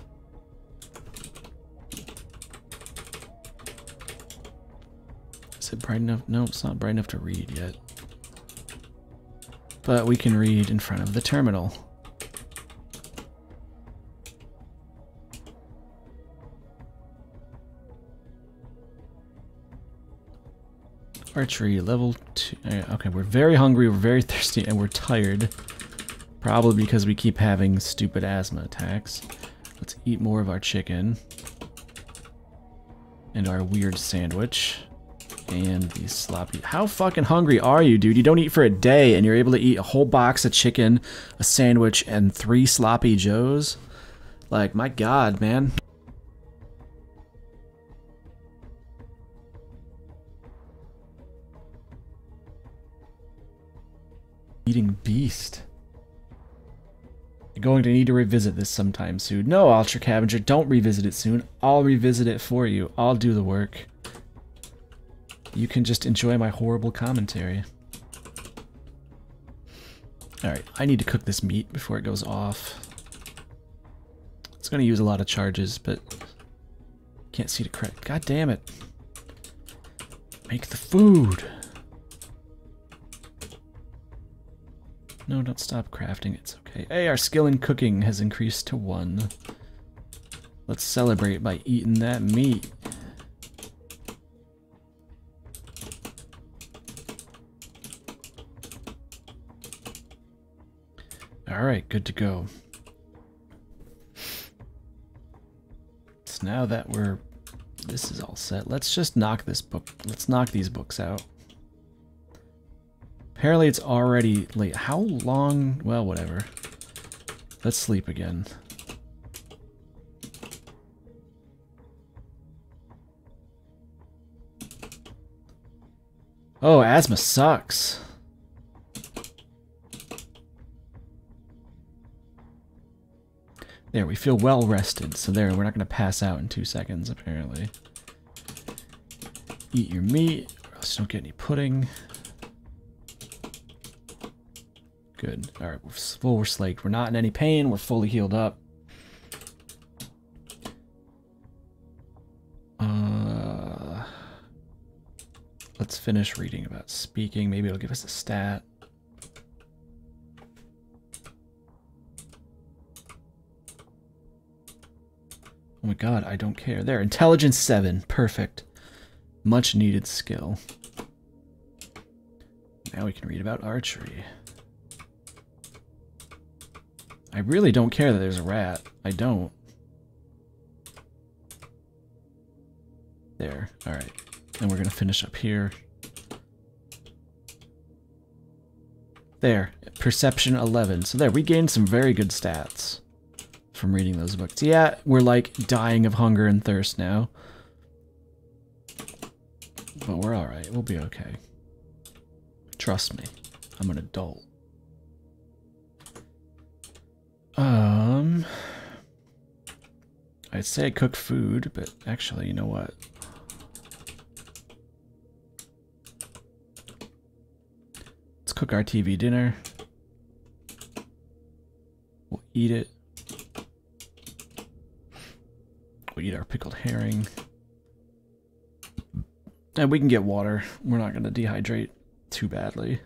Is it bright enough? No, it's not bright enough to read yet. But we can read in front of the terminal. Archery, level 2. Okay, we're very hungry, we're very thirsty, and we're tired. Probably because we keep having stupid asthma attacks. Let's eat more of our chicken. And our weird sandwich. And these sloppy... How fucking hungry are you, dude? You don't eat for a day, and you're able to eat a whole box of chicken, a sandwich, and 3 sloppy joes? Like, my god, man. Eating beast. You're going to need to revisit this sometime soon. No, Ultra Cavenger, don't revisit it soon. I'll revisit it for you. I'll do the work. You can just enjoy my horrible commentary. Alright, I need to cook this meat before it goes off. It's going to use a lot of charges, but can't see the credit. God damn it. Make the food. No, don't stop crafting. It's okay. Hey, our skill in cooking has increased to 1. Let's celebrate by eating that meat. Alright, good to go. So now that this is all set, let's just knock this book. Let's knock these books out. Apparently it's already late. How long? Well, whatever. Let's sleep again. Oh, asthma sucks. There, we feel well rested. So there, we're not going to pass out in 2 seconds, apparently. Eat your meat, or else you don't get any pudding. Good. Alright, we're full, we're slaked. We're not in any pain, we're fully healed up. Let's finish reading about speaking. Maybe it'll give us a stat. Oh my god, I don't care. There, intelligence 7. Perfect. Much needed skill. Now we can read about archery. I really don't care that there's a rat. I don't. There. Alright. And we're going to finish up here. There, perception 11. So there, we gained some very good stats from reading those books. Yeah, we're like dying of hunger and thirst now. But we're alright, we'll be okay. Trust me, I'm an adult. I'd say I cook food, but actually, you know what? Let's cook our TV dinner. We'll eat it. We'll eat our pickled herring. And we can get water. We're not going to dehydrate too badly.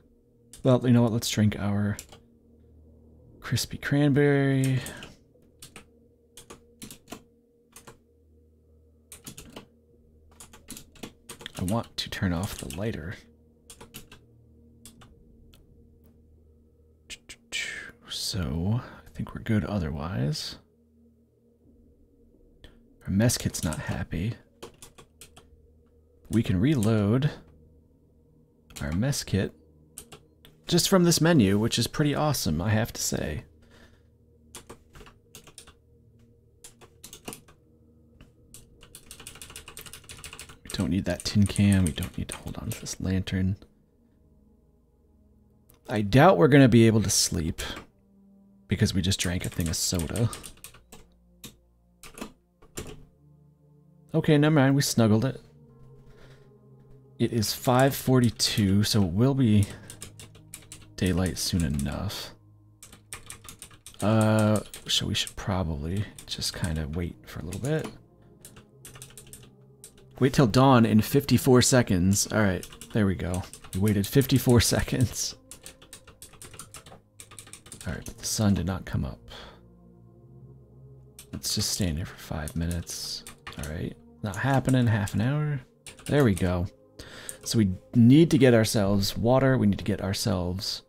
Well, you know what? Let's drink our crispy cranberry. I want to turn off the lighter. So, I think we're good otherwise. Our mess kit's not happy. We can reload our mess kit just from this menu, which is pretty awesome, I have to say. We don't need that tin can. We don't need to hold on to this lantern. I doubt we're going to be able to sleep because we just drank a thing of soda. Okay, never mind. We snuggled it. It is 5:42, so it will be daylight soon enough. So we should probably just kind of wait for a little bit. Wait till dawn in 54 seconds. Alright, there we go. We waited 54 seconds. Alright, but the sun did not come up. Let's just stand here for 5 minutes. Alright, not happening. Half an hour. There we go. So we need to get ourselves water. We need to get ourselves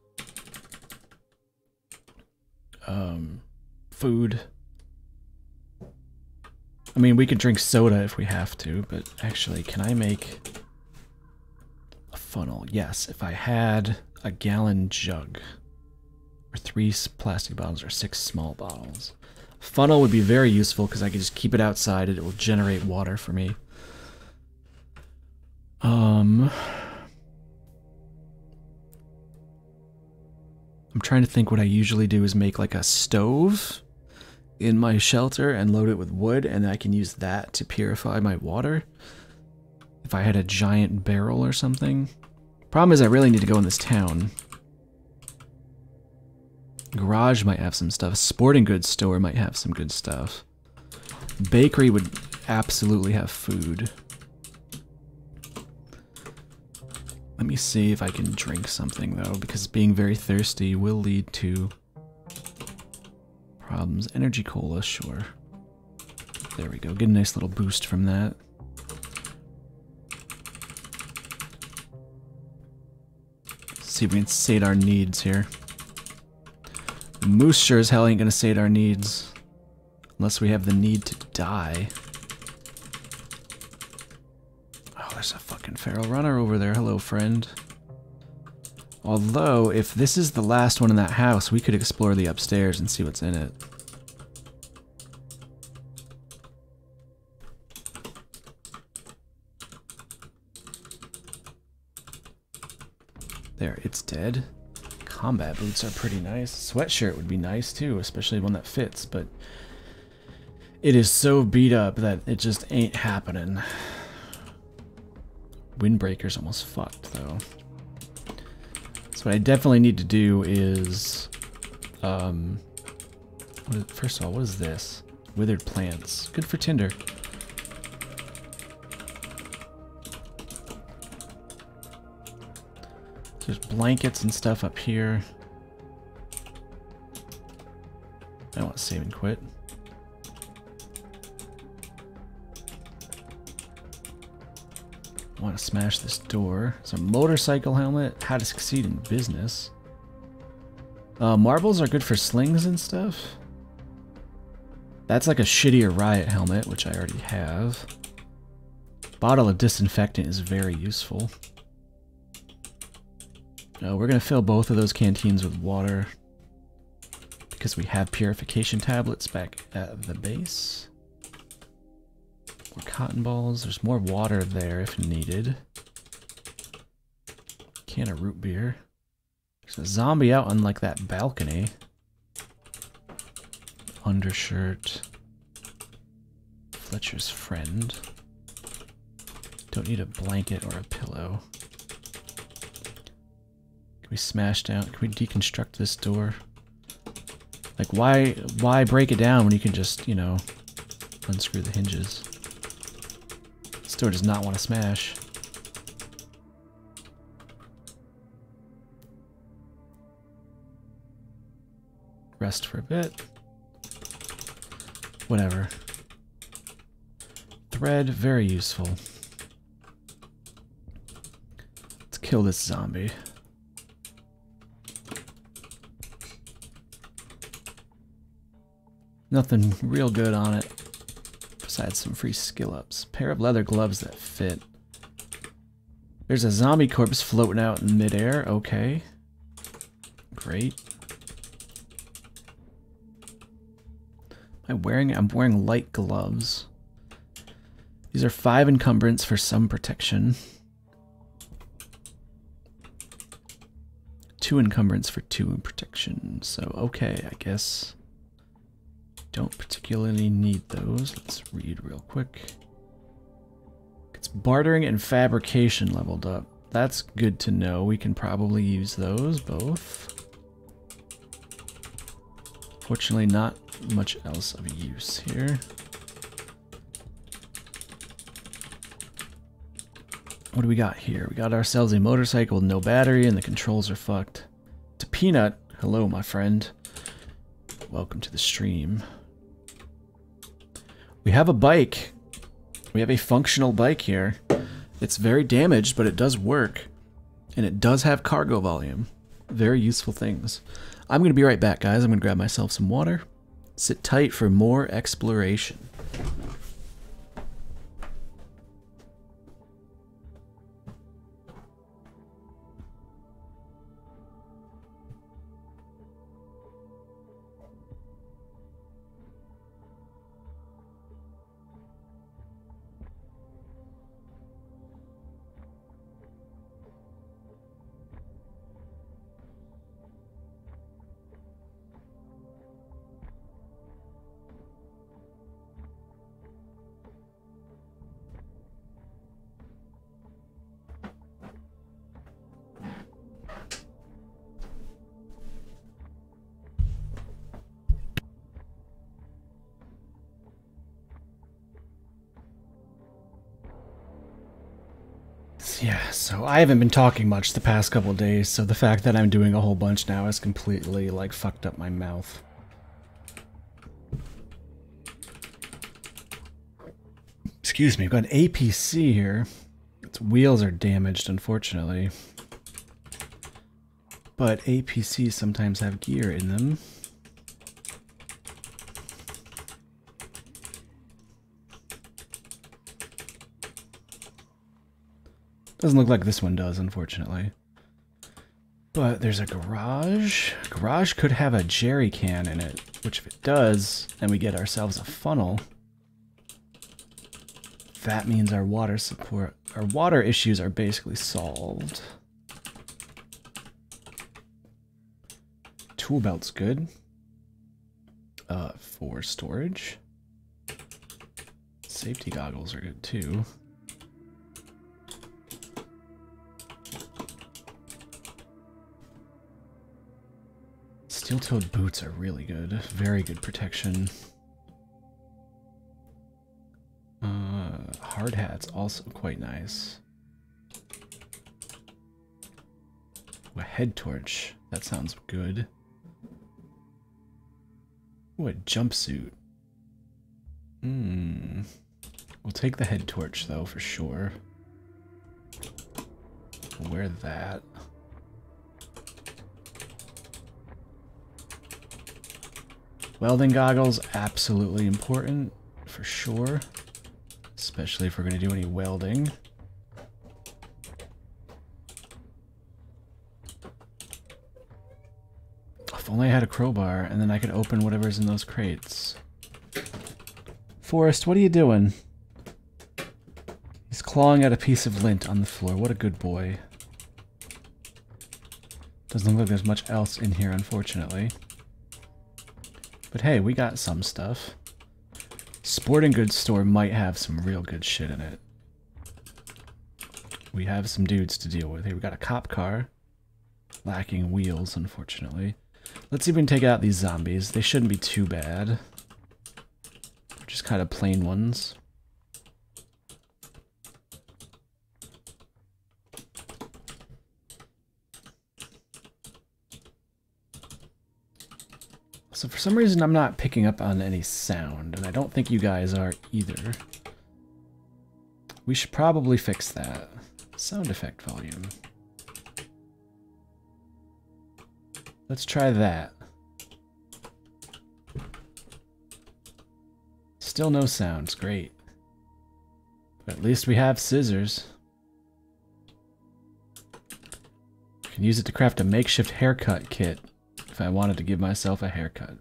food. I mean, we could drink soda if we have to, but actually, can I make a funnel? Yes, if I had a gallon jug, or 3 plastic bottles, or 6 small bottles. Funnel would be very useful because I could just keep it outside and it will generate water for me. I'm trying to think what I usually do is make like a stove in my shelter and load it with wood, and I can use that to purify my water. If I had a giant barrel or something. Problem is I really need to go in this town. Garage might have some stuff. Sporting goods store might have some good stuff. Bakery would absolutely have food. Let me see if I can drink something, though, because being very thirsty will lead to problems. Energy cola, sure. There we go. Get a nice little boost from that. Let's see if we can sate our needs here. The moose sure as hell ain't gonna sate our needs. Unless we have the need to die. There's a fucking feral runner over there. Hello, friend. Although, if this is the last one in that house, we could explore the upstairs and see what's in it. There, it's dead. Combat boots are pretty nice. Sweatshirt would be nice too, especially one that fits, but it is so beat up that it just ain't happening. Windbreaker's almost fucked, though. So what I definitely need to do is... first of all, what is this? Withered plants. Good for tinder. There's blankets and stuff up here. I want to save and quit. I want to smash this door. It's a motorcycle helmet. How to succeed in business. Marbles are good for slings and stuff. That's like a shittier riot helmet, which I already have. Bottle of disinfectant is very useful. No, we're going to fill both of those canteens with water because we have purification tablets back at the base. More cotton balls. There's more water there if needed. Can of root beer. There's a zombie out on like that balcony. Undershirt. Fletcher's friend. Don't need a blanket or a pillow. Can we smash down? Can we deconstruct this door? Like, why break it down when you can just, you know, unscrew the hinges? This door does not want to smash. Rest for a bit. Whatever. Thread, very useful. Let's kill this zombie. Nothing real good on it, besides some free skill ups. Pair of leather gloves that fit. There's a zombie corpse floating out in midair. Okay. Great. I'm wearing light gloves. These are 5 encumbrance for some protection. 2 encumbrance for 2 protection. So, okay, I guess. Don't particularly need those. Let's read real quick. It's bartering and fabrication leveled up. That's good to know. We can probably use those both. Fortunately, not much else of use here. What do we got here? We got ourselves a motorcycle with no battery and the controls are fucked. To Peanut, hello my friend. Welcome to the stream. We have a bike. We have a functional bike here. It's very damaged, but it does work. And it does have cargo volume. Very useful things. I'm going to be right back, guys. I'm going to grab myself some water. Sit tight for more exploration. Yeah, so I haven't been talking much the past couple of days, so the fact that I'm doing a whole bunch now has completely, like, fucked up my mouth. Excuse me, I've got an APC here. Its wheels are damaged, unfortunately. But APCs sometimes have gear in them. Doesn't look like this one does, unfortunately. But there's a garage. Garage could have a jerry can in it, which if it does, and we get ourselves a funnel, that means our water issues are basically solved. Tool belt's good. For storage. Safety goggles are good too. Steel-toed boots are really good. Very good protection. Hard hat's also quite nice. Ooh, a head torch. That sounds good. Ooh, a jumpsuit. We'll take the head torch, though, for sure. We'll wear that. Welding goggles, absolutely important, for sure. Especially if we're going to do any welding. If only I had a crowbar, and then I could open whatever's in those crates. Forrest, what are you doing? He's clawing at a piece of lint on the floor. What a good boy. Doesn't look like there's much else in here, unfortunately. But hey, we got some stuff. Sporting goods store might have some real good shit in it. We have some dudes to deal with. Here we got a cop car. Lacking wheels, unfortunately. Let's see if we can take out these zombies. They shouldn't be too bad. Just kind of plain ones. So for some reason I'm not picking up on any sound, and I don't think you guys are either. We should probably fix that. Sound effect volume. Let's try that. Still no sounds, great. But at least we have scissors. Can use it to craft a makeshift haircut kit if I wanted to give myself a haircut.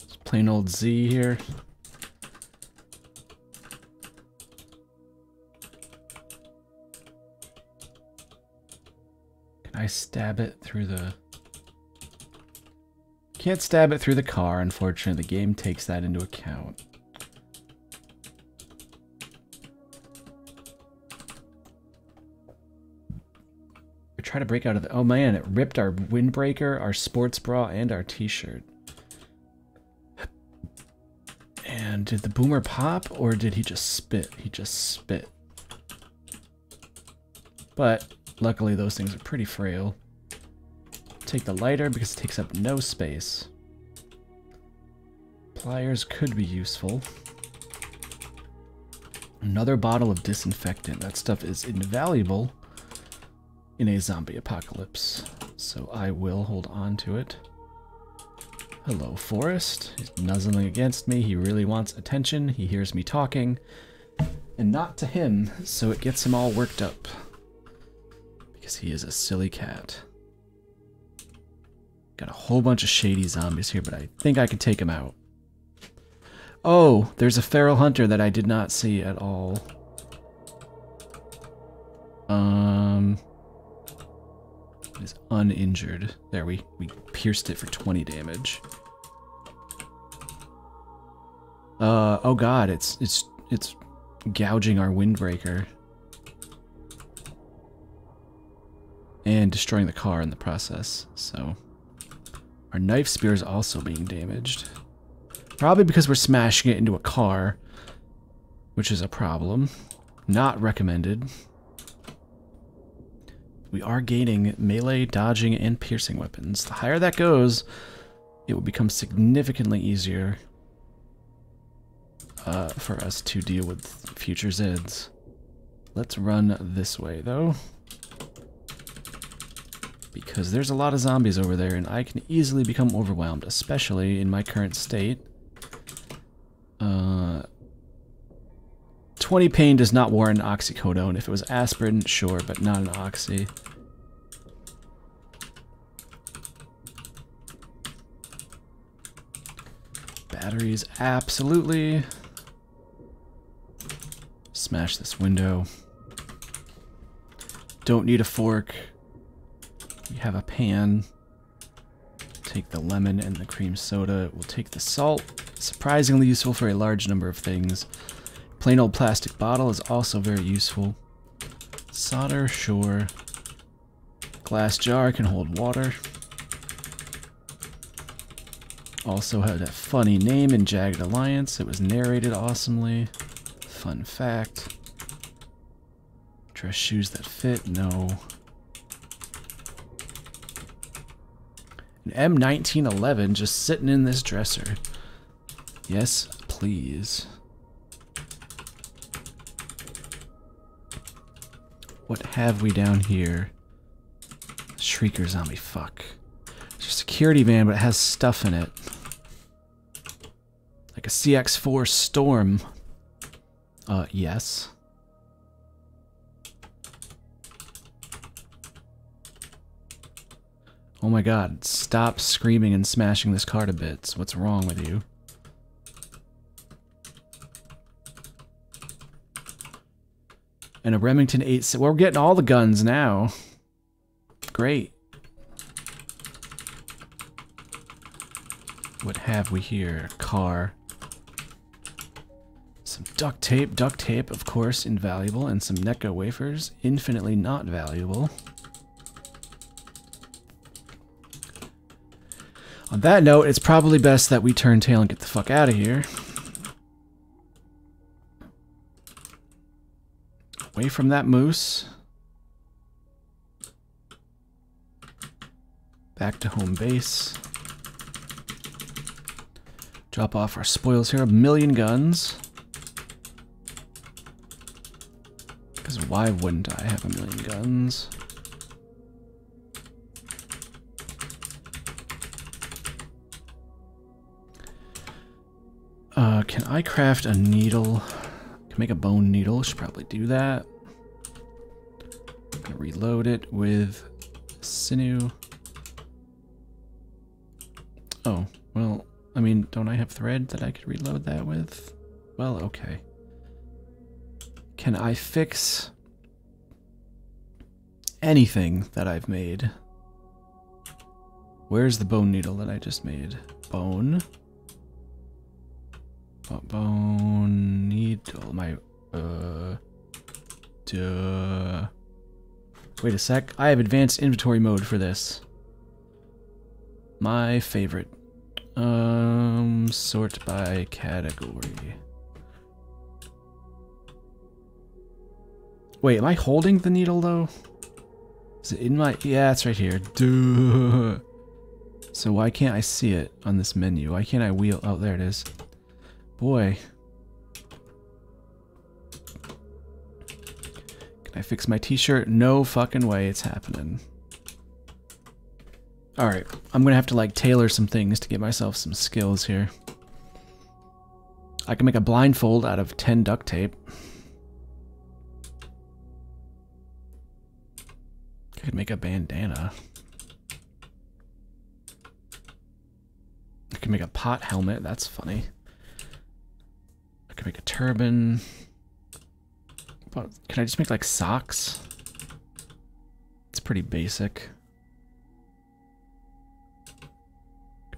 Just plain old Z here. Can I stab it through the... Can't stab it through the car, unfortunately. The game takes that into account. We try to break out of the... Oh man, it ripped our windbreaker, our sports bra, and our t-shirt. And did the boomer pop, or did he just spit? He just spit. But luckily those things are pretty frail. Take the lighter because it takes up no space. Pliers could be useful. Another bottle of disinfectant. That stuff is invaluable in a zombie apocalypse, so I will hold on to it. Hello, Forrest. He's nuzzling against me. He really wants attention. He hears me talking, and not to him, so it gets him all worked up. Because he is a silly cat. Got a whole bunch of shady zombies here, but I think I could take him out. Oh, there's a feral hunter that I did not see at all. It is uninjured. There, we pierced it for 20 damage. Oh god, it's gouging our windbreaker. And destroying the car in the process, so... Our knife spear is also being damaged. Probably because we're smashing it into a car, which is a problem. Not recommended. We are gaining melee, dodging, and piercing weapons. The higher that goes, it will become significantly easier for us to deal with future Zeds. Let's run this way, though. Because there's a lot of zombies over there, and I can easily become overwhelmed, especially in my current state. 20 pain does not warrant oxycodone. If it was aspirin, sure, but not an oxy. Batteries, absolutely. Smash this window. Don't need a fork. We have a pan. Take the lemon and the cream soda. We'll take the salt. Surprisingly useful for a large number of things. Plain old plastic bottle is also very useful. Solder, sure. Glass jar can hold water. Also had a funny name in Jagged Alliance. It was narrated awesomely. Fun fact. Dress shoes that fit? No. An M1911 just sitting in this dresser. Yes, please. What have we down here? Shrieker zombie, fuck. It's a security van, but it has stuff in it. Like a CX-4 Storm. Yes. Oh my god, stop screaming and smashing this car to bits. What's wrong with you? And a Remington 8... Well, we're getting all the guns now. Great. What have we here? Car. Some duct tape. Duct tape, of course, invaluable. And some Necco wafers. Infinitely not valuable. On that note, it's probably best that we turn tail and get the fuck out of here. Away from that moose. Back to home base. Drop off our spoils here. 1,000,000 guns. Because why wouldn't I have 1,000,000 guns? Can I craft a needle? Can make a bone needle. Should probably do that. I'm gonna reload it with sinew. Oh, well, I mean, don't I have thread that I could reload that with? Well, okay. Can I fix anything that I've made? Where's the bone needle that I just made? Bone. Bone needle. My duh. Wait a sec. I have advanced inventory mode for this. My favorite. Sort by category. Wait, am I holding the needle though? Is it in my... Yeah, it's right here. Duh. So why can't I see it on this menu? Why can't I wheel... Oh, there it is. Boy. Can I fix my t-shirt? No fucking way it's happening. Alright, I'm gonna have to like tailor some things to get myself some skills here. I can make a blindfold out of 10 duct tape. I could make a bandana. I can make a pot helmet, that's funny. I can make a turban. But can I just make like socks? It's pretty basic.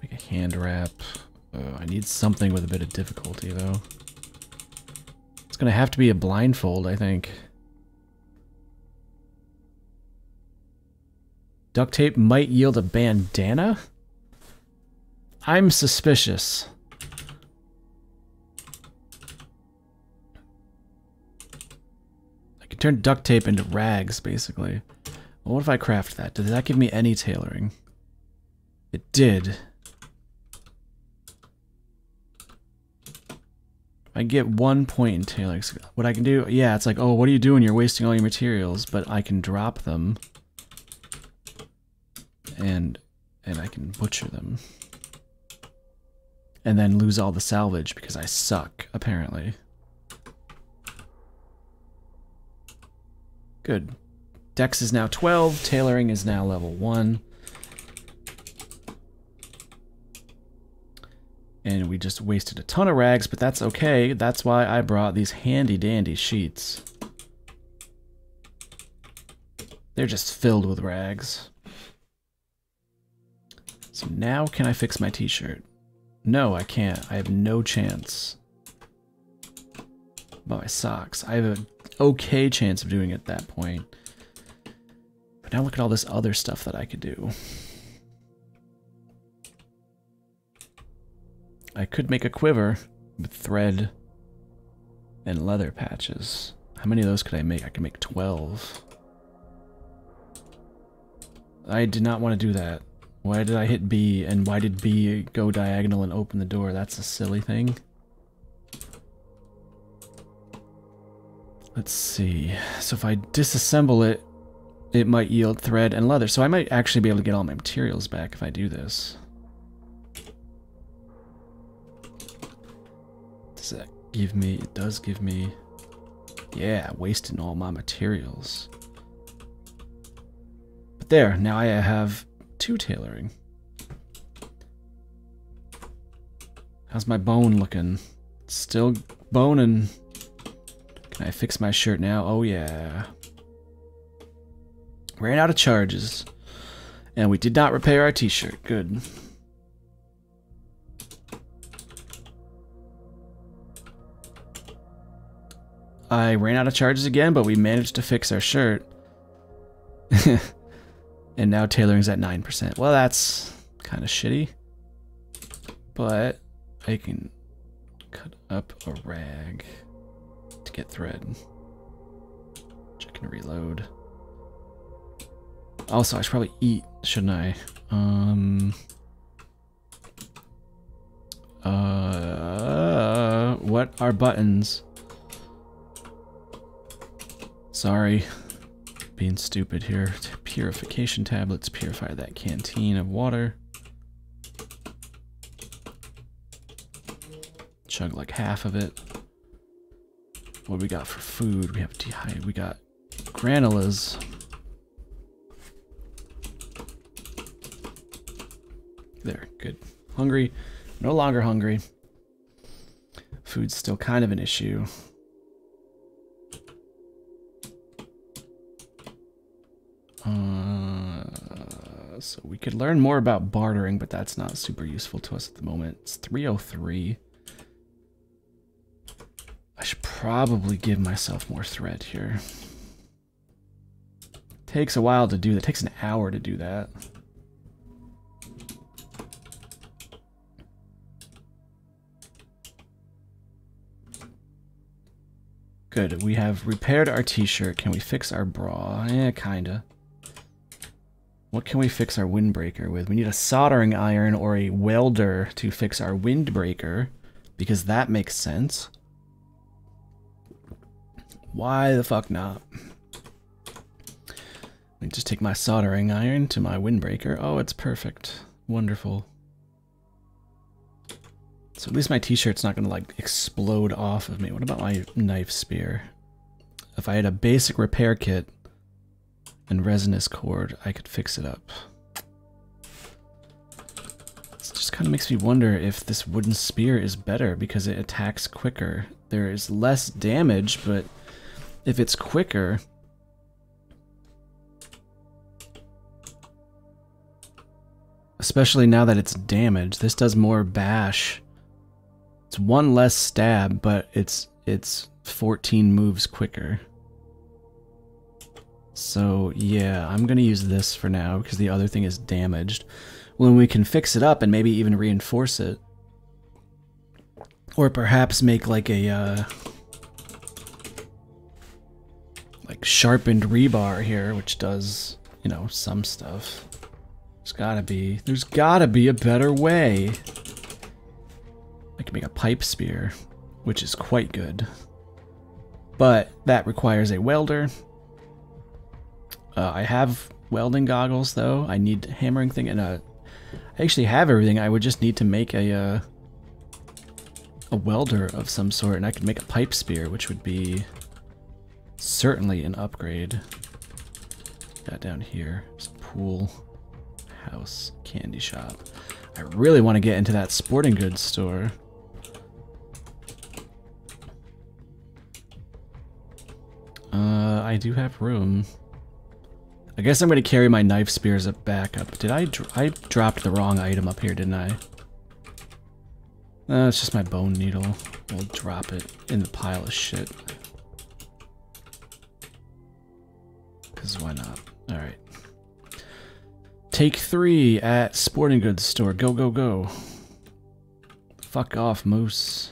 Make a hand wrap. I need something with a bit of difficulty though. It's gonna have to be a blindfold, I think. Duct tape might yield a bandana? I'm suspicious. I can turn duct tape into rags, basically. Well, what if I craft that? Did that give me any tailoring? It did. I get 1 point in tailoring. What I can do, yeah, it's like, oh, what are you doing? You're wasting all your materials, but I can drop them. And I can butcher them. And then lose all the salvage because I suck, apparently. Good. Dex is now 12, tailoring is now level 1. And we just wasted a ton of rags, but that's okay. That's why I brought these handy dandy sheets. They're just filled with rags. So now can I fix my t-shirt? No, I can't. I have no chance. About my socks. I have an okay chance of doing it at that point. But now look at all this other stuff that I could do. I could make a quiver with thread and leather patches. How many of those could I make? I could make 12. I did not want to do that. Why did I hit B, and why did B go diagonal and open the door? That's a silly thing. Let's see. So if I disassemble it, it might yield thread and leather. So I might actually be able to get all my materials back if I do this. Does that give me... It does give me... Yeah, wasting all my materials. But there, now I have 2 tailoring. How's my bone looking? Still boning. Can I fix my shirt now? Oh yeah. Ran out of charges. And we did not repair our t-shirt. Good. I ran out of charges again, but we managed to fix our shirt. And now tailoring's at 9%. Well, that's kind of shitty. But I can cut up a rag to get thread. Check and reload. Also, I should probably eat, shouldn't I? What are buttons? Sorry, being stupid here. Purification tablets, purify that canteen of water. Chug like half of it. What do we got for food? We have we got granolas. There, good. Hungry, no longer hungry. Food's still kind of an issue. So we could learn more about bartering, but that's not super useful to us at the moment. It's 303. I should probably give myself more thread here. Takes a while to do that. It takes an hour to do that. Good. We have repaired our t-shirt. Can we fix our bra? Yeah, kinda. What can we fix our windbreaker with? We need a soldering iron or a welder to fix our windbreaker, because that makes sense. Why the fuck not? Let me just take my soldering iron to my windbreaker. Oh, it's perfect. Wonderful. So at least my t-shirt's not gonna like explode off of me. What about my knife spear? If I had a basic repair kit and resinous cord, I could fix it up. It just kind of makes me wonder if this wooden spear is better because it attacks quicker. There is less damage, but if it's quicker, especially now that it's damaged, this does more bash. It's 1 less stab, but it's 14 moves quicker. So yeah, I'm gonna use this for now because the other thing is damaged. When we can fix it up and maybe even reinforce it, or perhaps make like a like sharpened rebar here, which does, you know, some stuff. There's gotta be a better way. I can make a pipe spear, which is quite good, but that requires a welder. I have welding goggles though. I need hammering thing, and I actually have everything. I would just need to make a welder of some sort, and I could make a pipe spear, which would be certainly an upgrade. Got down here, there's a pool, house, candy shop. I really want to get into that sporting goods store. I do have room. I guess I'm going to carry my knife spear as a backup. Did I dropped the wrong item up here, didn't I? It's just my bone needle. We'll drop it in the pile of shit. Because why not? Alright. Take 3 at sporting goods store. Go, go, go. Fuck off, moose.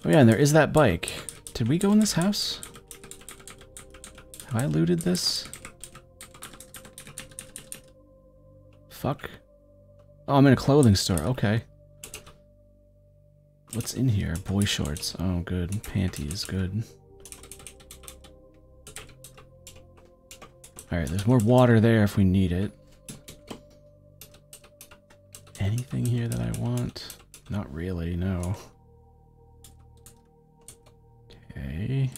Oh yeah, and there is that bike. Did we go in this house? Have I looted this? Fuck. Oh, I'm in a clothing store. Okay. What's in here? Boy shorts. Oh, good. Panties. Good. Alright, there's more water there if we need it. Anything here that I want? Not really, no. Okay.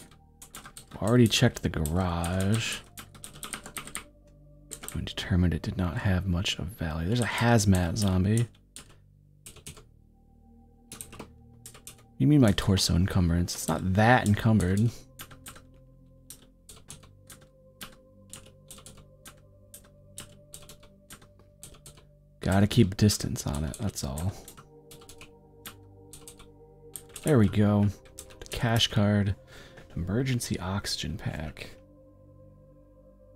Already checked the garage. We determined it did not have much of value. There's a hazmat zombie. You mean my torso encumbrance? It's not that encumbered. Gotta keep distance on it, that's all. There we go. Cash card. Emergency oxygen pack.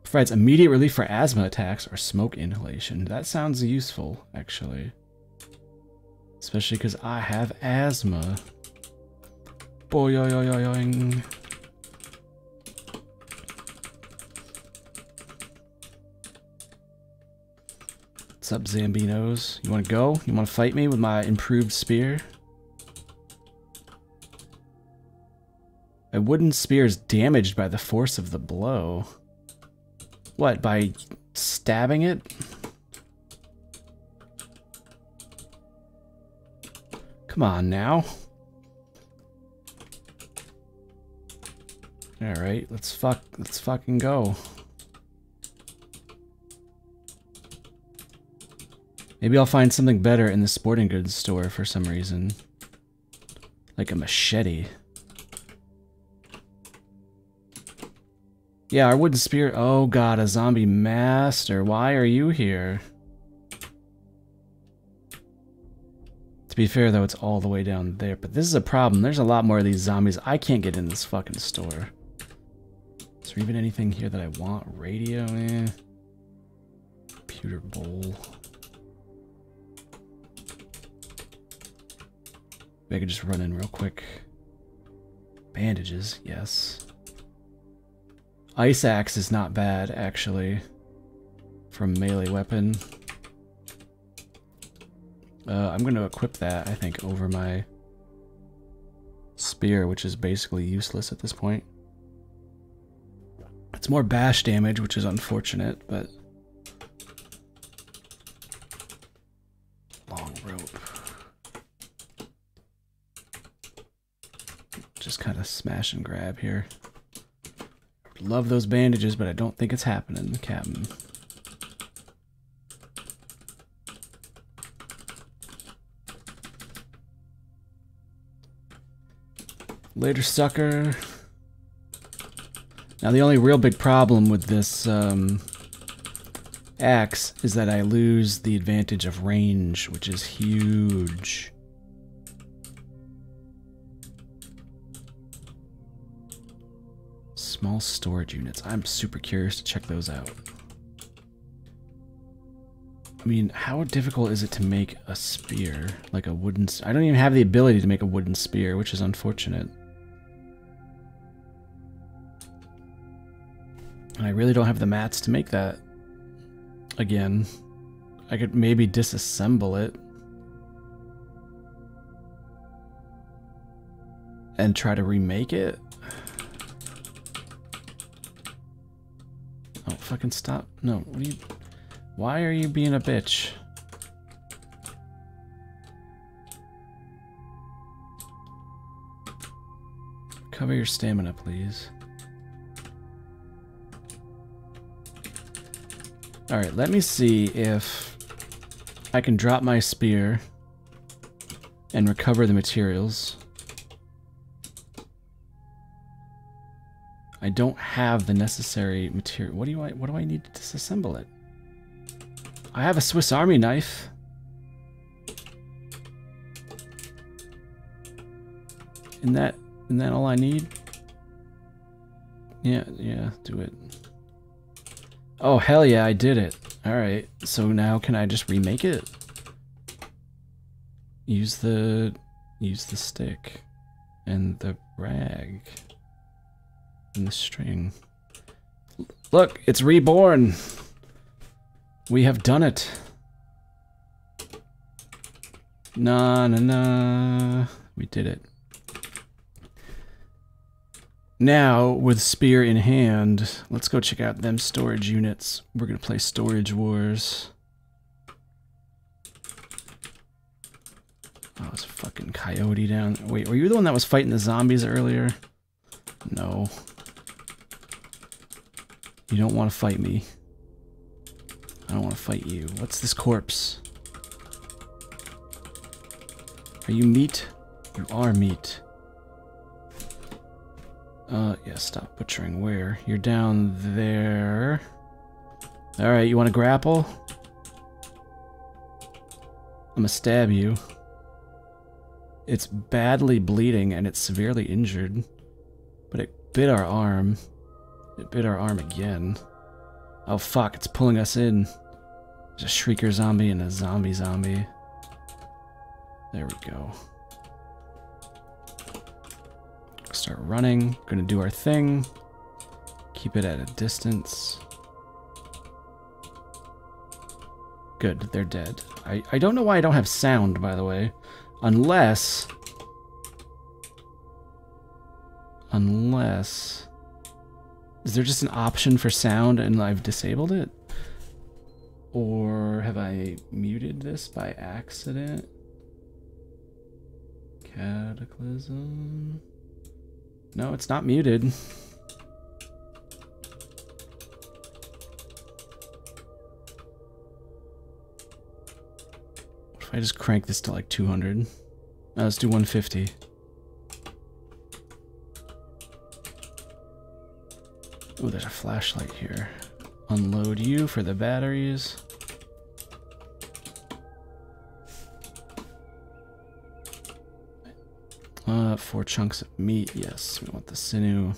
Provides immediate relief for asthma attacks or smoke inhalation. That sounds useful, actually. Especially because I have asthma. Boing. What's up, Zambinos? You want to go? You want to fight me with my improved spear? A wooden spear is damaged by the force of the blow. What, by stabbing it? Come on now. Alright, let's fucking go. Maybe I'll find something better in the sporting goods store for some reason. Like a machete. Yeah, our wooden spear. Oh god, a zombie master. Why are you here? To be fair though, it's all the way down there. But this is a problem. There's a lot more of these zombies. I can't get in this fucking store. Is there even anything here that I want? Radio, eh. Computer bowl. Maybe I could just run in real quick. Bandages, yes. Ice axe is not bad, actually. For a melee weapon. I'm going to equip that, I think, over my spear, which is basically useless at this point. It's more bash damage, which is unfortunate, but... Long rope. Just kind of smash and grab here. Love those bandages, but I don't think it's happening, Captain. Later, sucker. Now, the only real big problem with this axe is that I lose the advantage of range, which is huge. Small storage units. I'm super curious to check those out. I mean, how difficult is it to make a spear? Like a wooden... I don't even have the ability to make a wooden spear, which is unfortunate. And I really don't have the mats to make that. Again. I could maybe disassemble it. And try to remake it. Oh, fucking stop. No, what are you... Why are you being a bitch? Cover your stamina, please. Alright, let me see if I can drop my spear and recover the materials. I don't have the necessary material. What do I need to disassemble it? I have a Swiss Army knife. Isn't that all I need? Yeah, do it. Oh, hell yeah, I did it. Alright, so now can I just remake it? Use the stick and the rag. And the string. Look, it's reborn. We have done it. Nah. We did it. Now, with spear in hand, let's go check out them storage units. We're gonna play Storage Wars. Oh, it's a fucking coyote down. Wait, were you the one that was fighting the zombies earlier? No. You don't want to fight me. I don't want to fight you. What's this corpse? Are you meat? You are meat. Yeah, stop butchering. Where? You're down there. Alright, you want to grapple? I'm gonna stab you. It's badly bleeding and it's severely injured. But it bit our arm. It bit our arm again. Oh fuck, it's pulling us in. There's a shrieker zombie and a zombie zombie. There we go. Start running. Gonna do our thing. Keep it at a distance. Good, they're dead. I don't know why I don't have sound, by the way. Unless... Is there just an option for sound and I've disabled it? Or have I muted this by accident? Cataclysm... No, it's not muted. What if I just crank this to like 200? No, let's do 150. Oh, there's a flashlight here. Unload you for the batteries. Four chunks of meat. Yes, we want the sinew.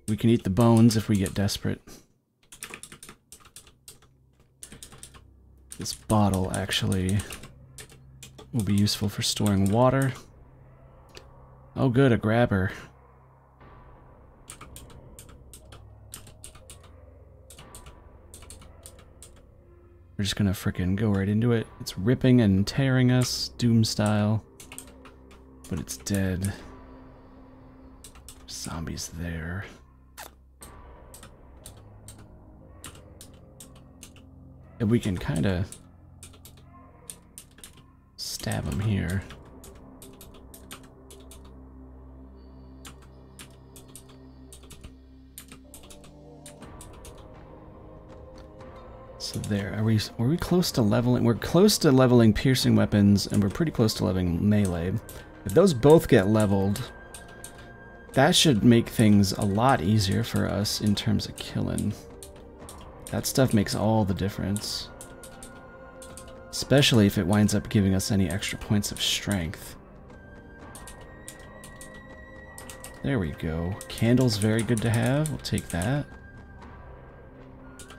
We can eat the bones if we get desperate. This bottle actually will be useful for storing water. Oh good, a grabber. We're just gonna frickin' go right into it. It's ripping and tearing us, Doom style. But it's dead. Zombies there. And we can kind of stab them here. So there, were we close to leveling? We're close to leveling piercing weapons, and we're pretty close to leveling melee. If those both get leveled, that should make things a lot easier for us in terms of killing. That stuff makes all the difference. Especially if it winds up giving us any extra points of strength. There we go. Candle's very good to have. We'll take that.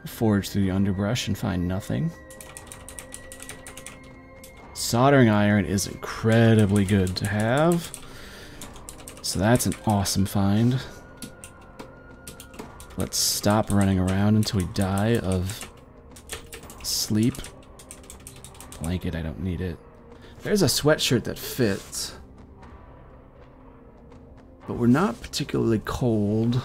Forge through the underbrush and find nothing. Soldering iron is incredibly good to have. So that's an awesome find. Let's stop running around until we die of sleep. Blanket, I don't need it. There's a sweatshirt that fits. But we're not particularly cold.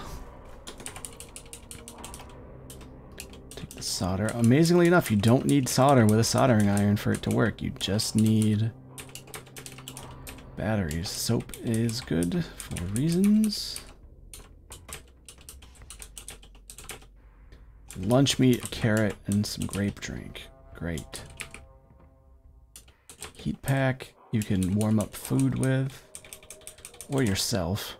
Take the solder. Amazingly enough, you don't need solder with a soldering iron for it to work. You just need batteries. Soap is good for reasons. Lunch meat, a carrot, and some grape drink. Great. Heat pack, you can warm up food with. Or yourself.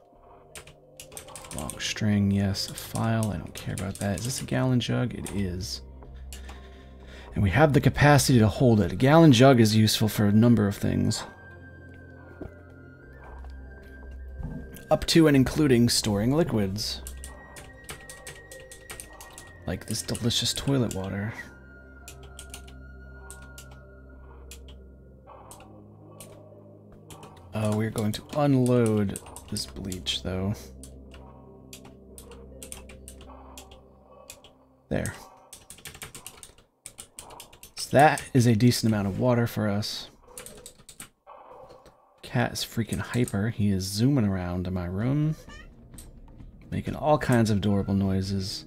Long string, yes. A file, I don't care about that. Is this a gallon jug? It is. And we have the capacity to hold it. A gallon jug is useful for a number of things. Up to and including storing liquids. Like this delicious toilet water. We're going to unload this bleach, though. There. So that is a decent amount of water for us. Cat is freaking hyper. He is zooming around in my room, making all kinds of adorable noises.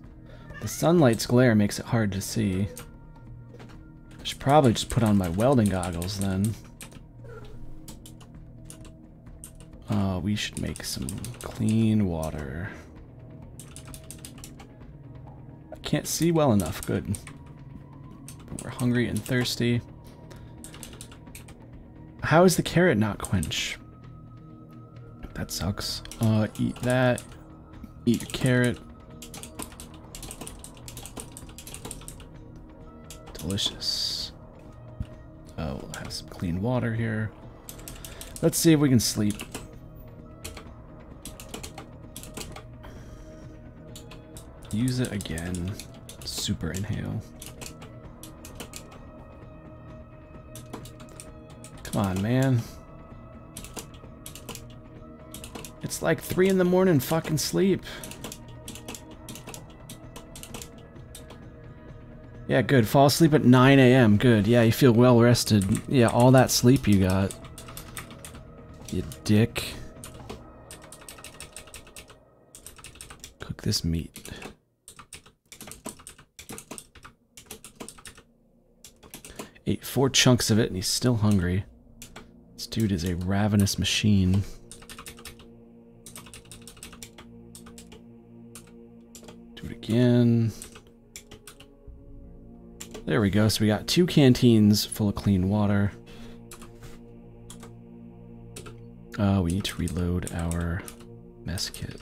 The sunlight's glare makes it hard to see. I should probably just put on my welding goggles then. We should make some clean water. I can't see well enough. Good. We're hungry and thirsty. How is the carrot not quench? That sucks. Eat that. Eat your carrot. Delicious. Oh, we'll have some clean water here. Let's see if we can sleep. Use it again. Super inhale. Come on, man. It's like 3 in the morning. Fucking sleep. Yeah, good. Fall asleep at 9 a.m. Good. Yeah, you feel well rested. Yeah, all that sleep you got. You dick. Cook this meat. Ate 4 chunks of it and he's still hungry. This dude is a ravenous machine. Do it again. There we go. So we got 2 canteens full of clean water. We need to reload our mess kit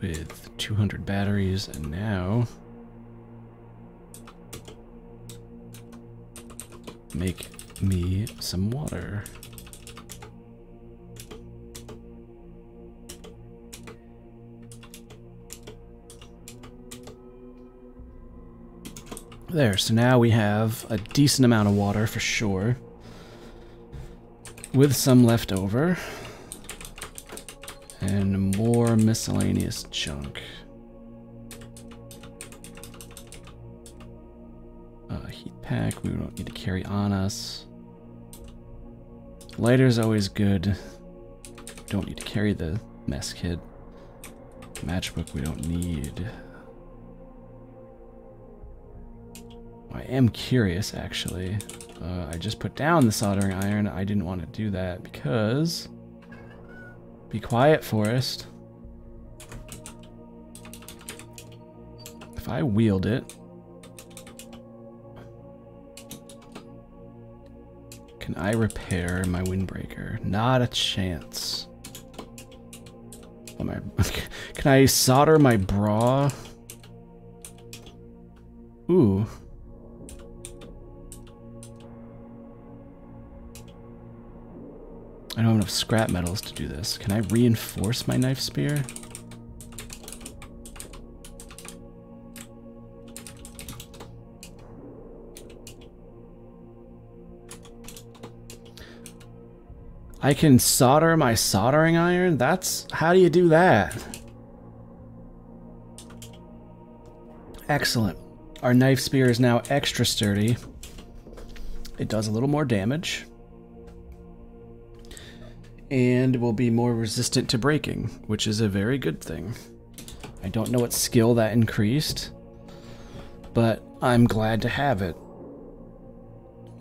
with 200 batteries, and now make me some water. There, so now we have a decent amount of water for sure, with some left over, and more miscellaneous junk. Heat pack, we don't need to carry on us. Lighter's always good. Don't need to carry the mess kit. Matchbook we don't need. I am curious, actually. I just put down the soldering iron. I didn't want to do that because... Be quiet, Forest. If I wield it... Can I repair my windbreaker? Not a chance. Can I solder my bra? Ooh. I don't have enough scrap metals to do this. Can I reinforce my knife spear? I can solder my soldering iron? That's... How do you do that? Excellent. Our knife spear is now extra sturdy. It does a little more damage. And will be more resistant to breaking, which is a very good thing. I don't know what skill that increased, but I'm glad to have it.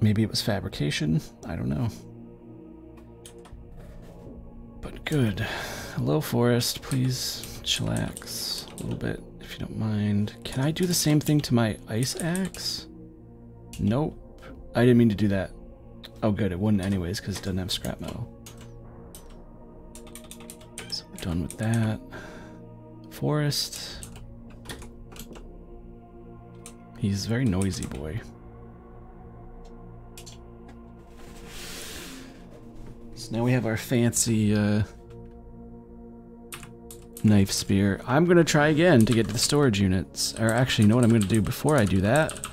Maybe it was fabrication? I don't know. But good. Hello, Forest. Please chillax a little bit, if you don't mind. Can I do the same thing to my ice axe? Nope. I didn't mean to do that. Oh, good. It wouldn't anyways, because it doesn't have scrap metal. So we're done with that. Forest. He's a very noisy boy. So now we have our fancy knife spear. I'm going to try again to get to the storage units. Or actually, you know what I'm going to do before I do that?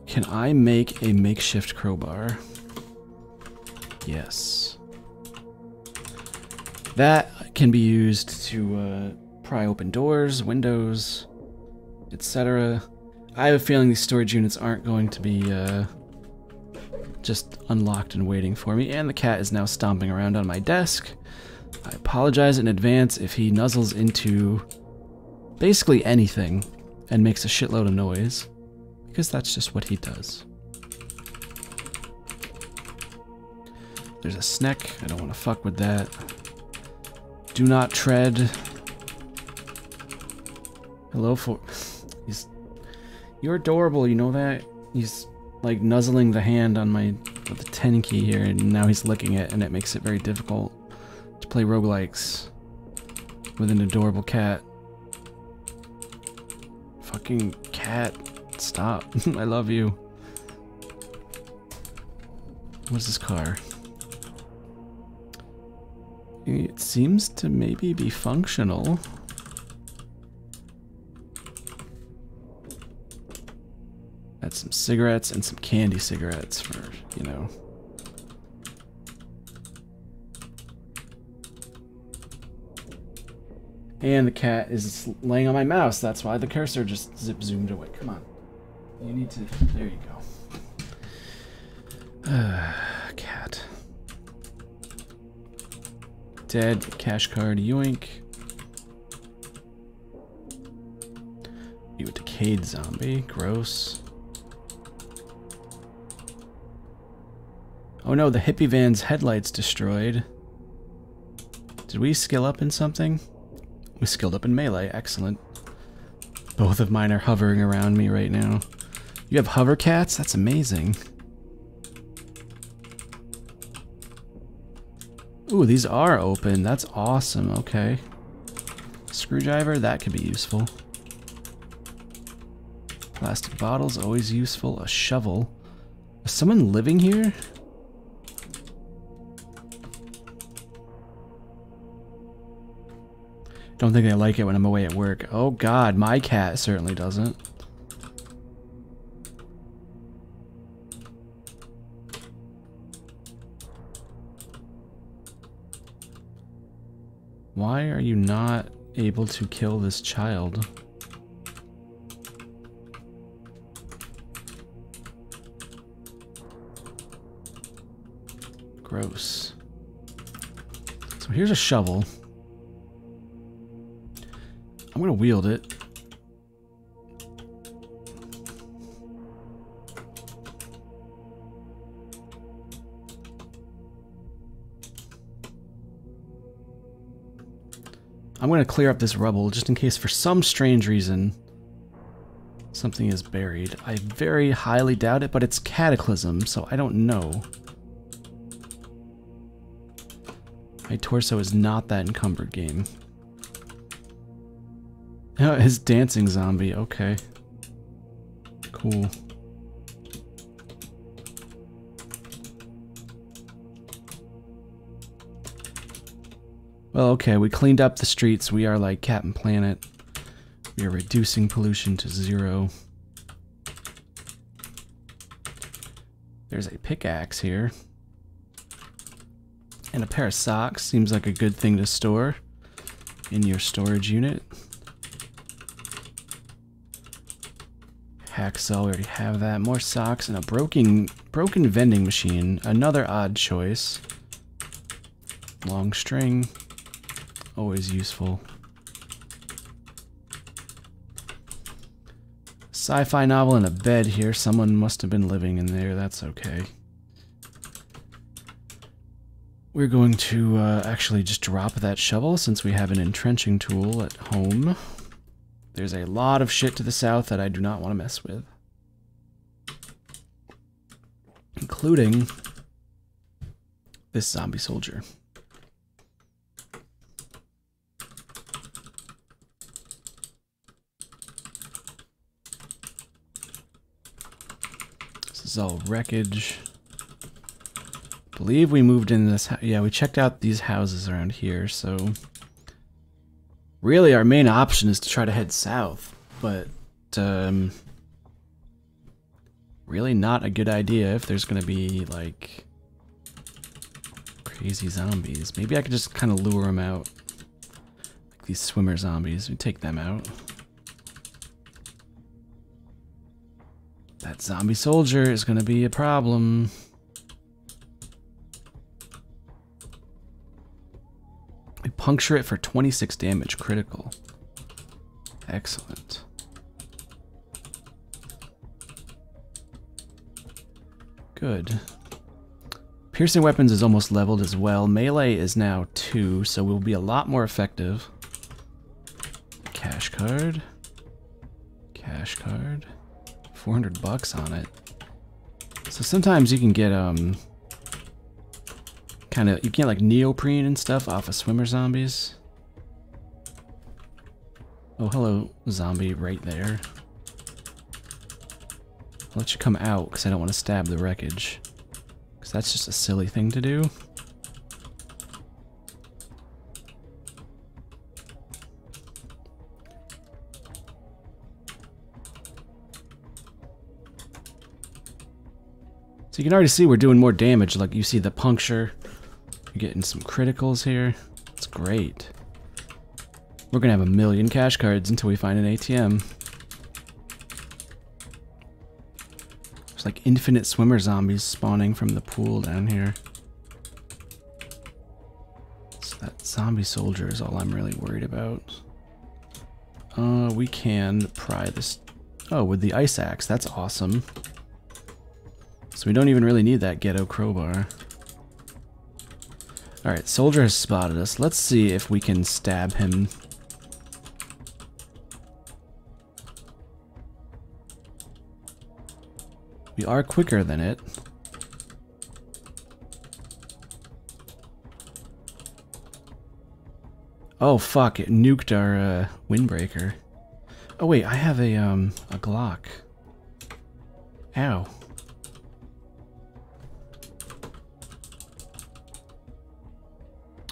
Can I make a makeshift crowbar? Yes. That can be used to pry open doors, windows, etc. I have a feeling these storage units aren't going to be just unlocked and waiting for me. And the cat is now stomping around on my desk. I apologize in advance if he nuzzles into basically anything and makes a shitload of noise, because that's just what he does. there's a snack. I don't want to fuck with that. Do not tread. Hello, for you're adorable. You know that? He's like nuzzling the hand on my with the 10 key here, and now he's licking it, and it makes it very difficult to play roguelikes with an adorable cat. Fucking cat, stop. I love you. What's this car? It seems to maybe be functional. That's some cigarettes and some candy cigarettes for, you know. And the cat is laying on my mouse. That's why the cursor just zoomed away. Come on. You need to... There you go. Cat. Dead. Cash card. Yoink. You a decayed zombie. Gross. Oh no, the hippie van's headlights destroyed. Did we skill up in something? We skilled up in melee. Excellent. Both of mine are hovering around me right now. You have hover cats? That's amazing. Ooh, these are open. That's awesome. Okay. Screwdriver, that could be useful. Plastic bottles, always useful. A shovel. Is someone living here? Don't think they like it when I'm away at work. Oh god, my cat certainly doesn't. Why are you not able to kill this child? Gross. So here's a shovel. I'm gonna wield it. I'm gonna clear up this rubble just in case for some strange reason something is buried. I very highly doubt it, but it's Cataclysm, so I don't know. My torso is not that encumbered, game. Oh, his dancing zombie, okay. Cool. Well, okay, we cleaned up the streets. We are like Captain Planet. We are reducing pollution to 0. There's a pickaxe here. And a pair of socks. Seems like a good thing to store in your storage unit. Hacksaw, we already have that. More socks and a broken vending machine. Another odd choice. Long string. Always useful. Sci-fi novel and a bed here. Someone must have been living in there. That's okay. We're going to actually just drop that shovel since we have an entrenching tool at home. There's a lot of shit to the south that I do not want to mess with. Including this zombie soldier. This is all wreckage. I believe we moved in this. Yeah, we checked out these houses around here, so really our main option is to try to head south, but really not a good idea if there's gonna be like crazy zombies. Maybe I could just kind of lure them out, like these swimmer zombies. We take them out. That zombie soldier is gonna be a problem. We puncture it for 26 damage, critical. Excellent. Good. Piercing weapons is almost leveled as well. Melee is now 2, so we'll be a lot more effective. Cash card. Cash card. 400 bucks on it. So sometimes you can get, you get like neoprene and stuff off of swimmer zombies. Oh, hello, zombie right there. I'll let you come out because I don't want to stab the wreckage. Because that's just a silly thing to do. So you can already see we're doing more damage. Like you see the puncture. You're getting some criticals here. It's great. We're gonna have 1 million cash cards until we find an ATM. There's like infinite swimmer zombies spawning from the pool down here. So that zombie soldier is all I'm really worried about. We can pry this. Oh, with the ice axe. That's awesome. So we don't even really need that ghetto crowbar. Alright, soldier has spotted us. Let's see if we can stab him. We are quicker than it. Oh fuck, it nuked our windbreaker. Oh wait, I have a Glock. Ow.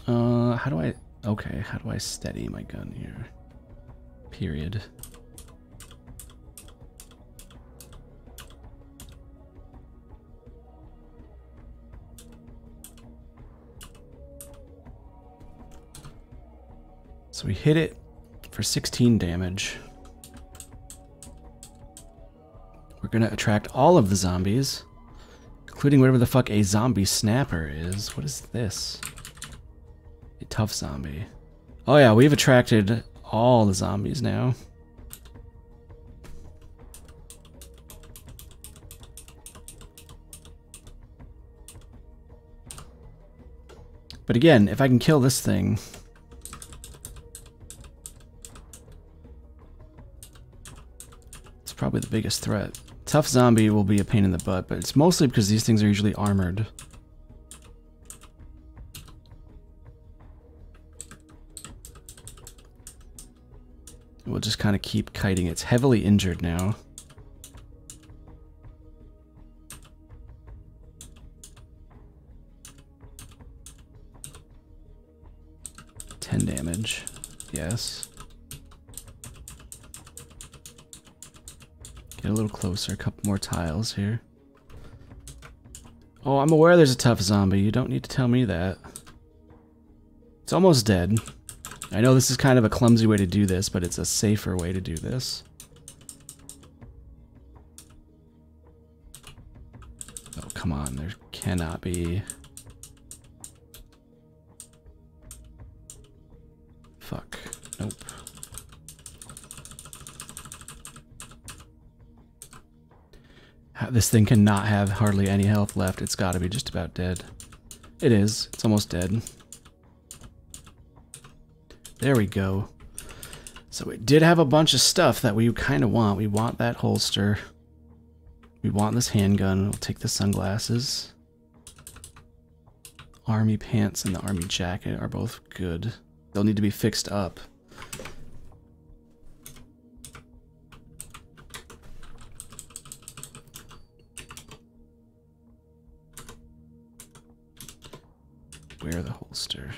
How do I... Okay, how do I steady my gun here? Period. So we hit it for 16 damage. We're gonna attract all of the zombies, including whatever the fuck a zombie snapper is. What is this? A tough zombie. Oh yeah, we've attracted all the zombies now. But again, if I can kill this thing... it's probably the biggest threat. Tough zombie will be a pain in the butt, but it's mostly because these things are usually armored. We'll just kind of keep kiting. It's heavily injured now. $10 damage. Yes. Get a little closer. A couple more tiles here. Oh, I'm aware there's a tough zombie. You don't need to tell me that. It's almost dead. I know this is kind of a clumsy way to do this, but it's a safer way to do this. Oh, come on. There cannot be... Fuck. Nope. This thing cannot have hardly any health left. It's got to be just about dead. It is. It's almost dead. There we go. So it did have a bunch of stuff that we kind of want. We want that holster. We want this handgun. We'll take the sunglasses. Army pants and the army jacket are both good. They'll need to be fixed up. Wear the holster.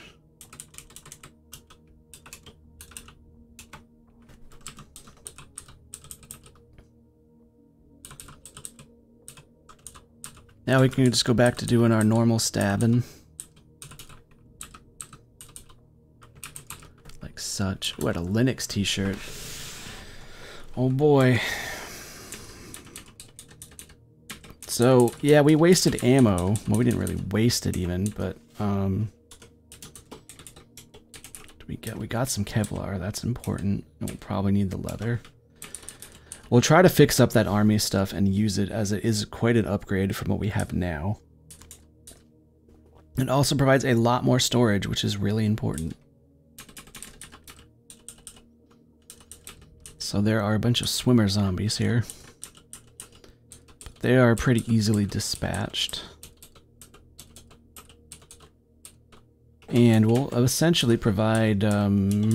Now we can just go back to doing our normal stabbing. Like such. Ooh, I had a Linux t-shirt. Oh boy. So, yeah, we wasted ammo. Well, we didn't really waste it even, but, we got some Kevlar. That's important. And we'll probably need the leather. We'll try to fix up that army stuff and use it, as it is quite an upgrade from what we have now. It also provides a lot more storage, which is really important. So there are a bunch of swimmer zombies here. But they are pretty easily dispatched. And will essentially provide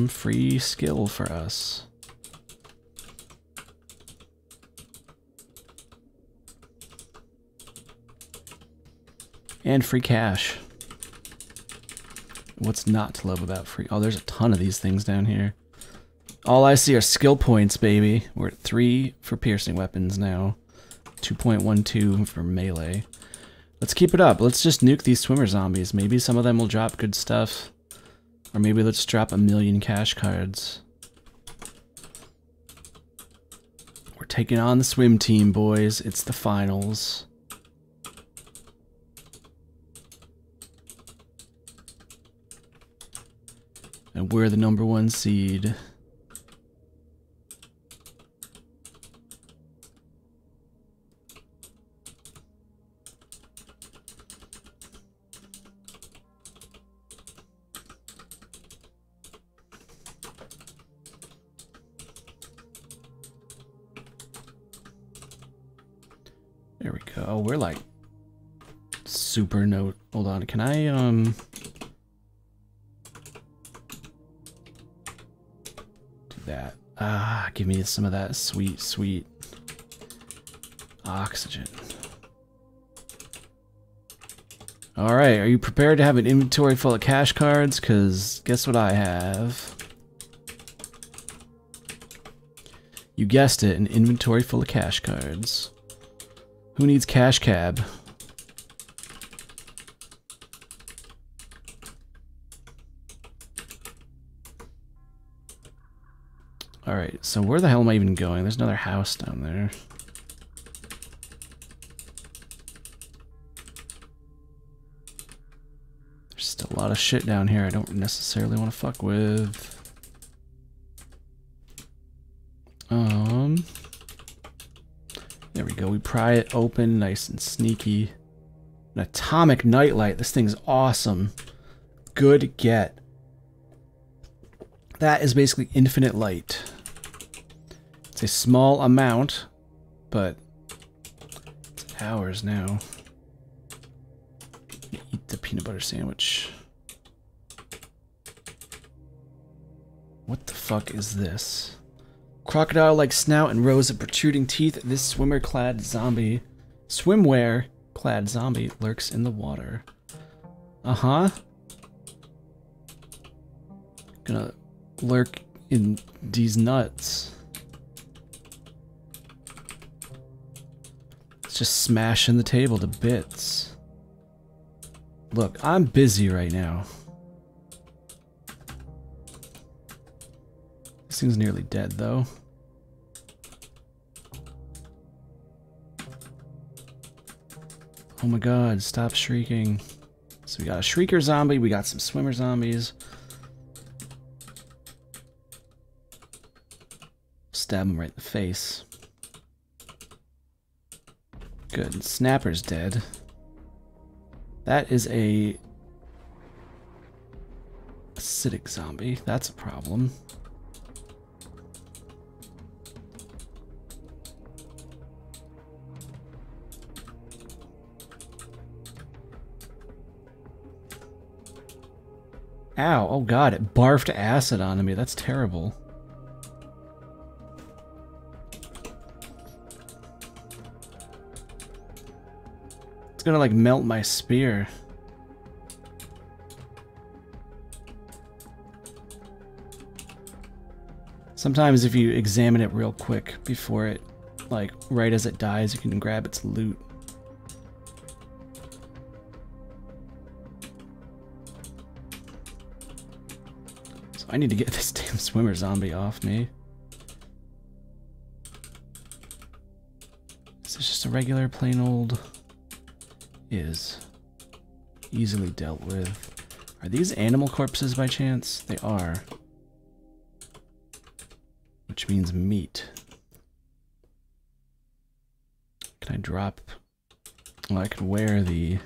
free skill for us. And free cash. What's not to love about free? Oh, there's a ton of these things down here. All I see are skill points, baby. We're at 3 for piercing weapons now. 2.12 for melee. Let's keep it up. Let's just nuke these swimmer zombies. Maybe some of them will drop good stuff. Or maybe let's drop 1,000,000 cash cards. We're taking on the swim team, boys. It's the finals. And we're the #1 seed. There we go. We're like super note. Hold on. Can I do that? Ah, give me some of that sweet, sweet oxygen. All right, are you prepared to have an inventory full of cash cards? Because guess what I have? You guessed it, an inventory full of cash cards. Who needs cash cab? Alright, so where the hell am I even going? There's another house down there. There's still a lot of shit down here I don't necessarily want to fuck with. There we go. We pry it open, nice and sneaky. An atomic nightlight. This thing's awesome. Good get. That is basically infinite light. It's a small amount, but it's ours now. Eat the peanut butter sandwich. What the fuck is this? Crocodile-like snout and rows of protruding teeth. This swimwear-clad zombie lurks in the water. Uh-huh. Gonna lurk in these nuts. It's just smashing the table to bits. Look, I'm busy right now. This thing's nearly dead, though. Oh my god, stop shrieking. So we got a shrieker zombie, we got some swimmer zombies. Stab him right in the face. Good, Snapper's dead. That is a acidic zombie, that's a problem. Ow, oh god, it barfed acid onto me. That's terrible. It's gonna like melt my spear. Sometimes if you examine it real quick before it, like right as it dies, you can grab its loot. I need to get this damn swimmer zombie off me. Is this just a regular plain old? Is. Easily dealt with. Are these animal corpses by chance? They are. Which means meat. Can I drop? Well, I can wear the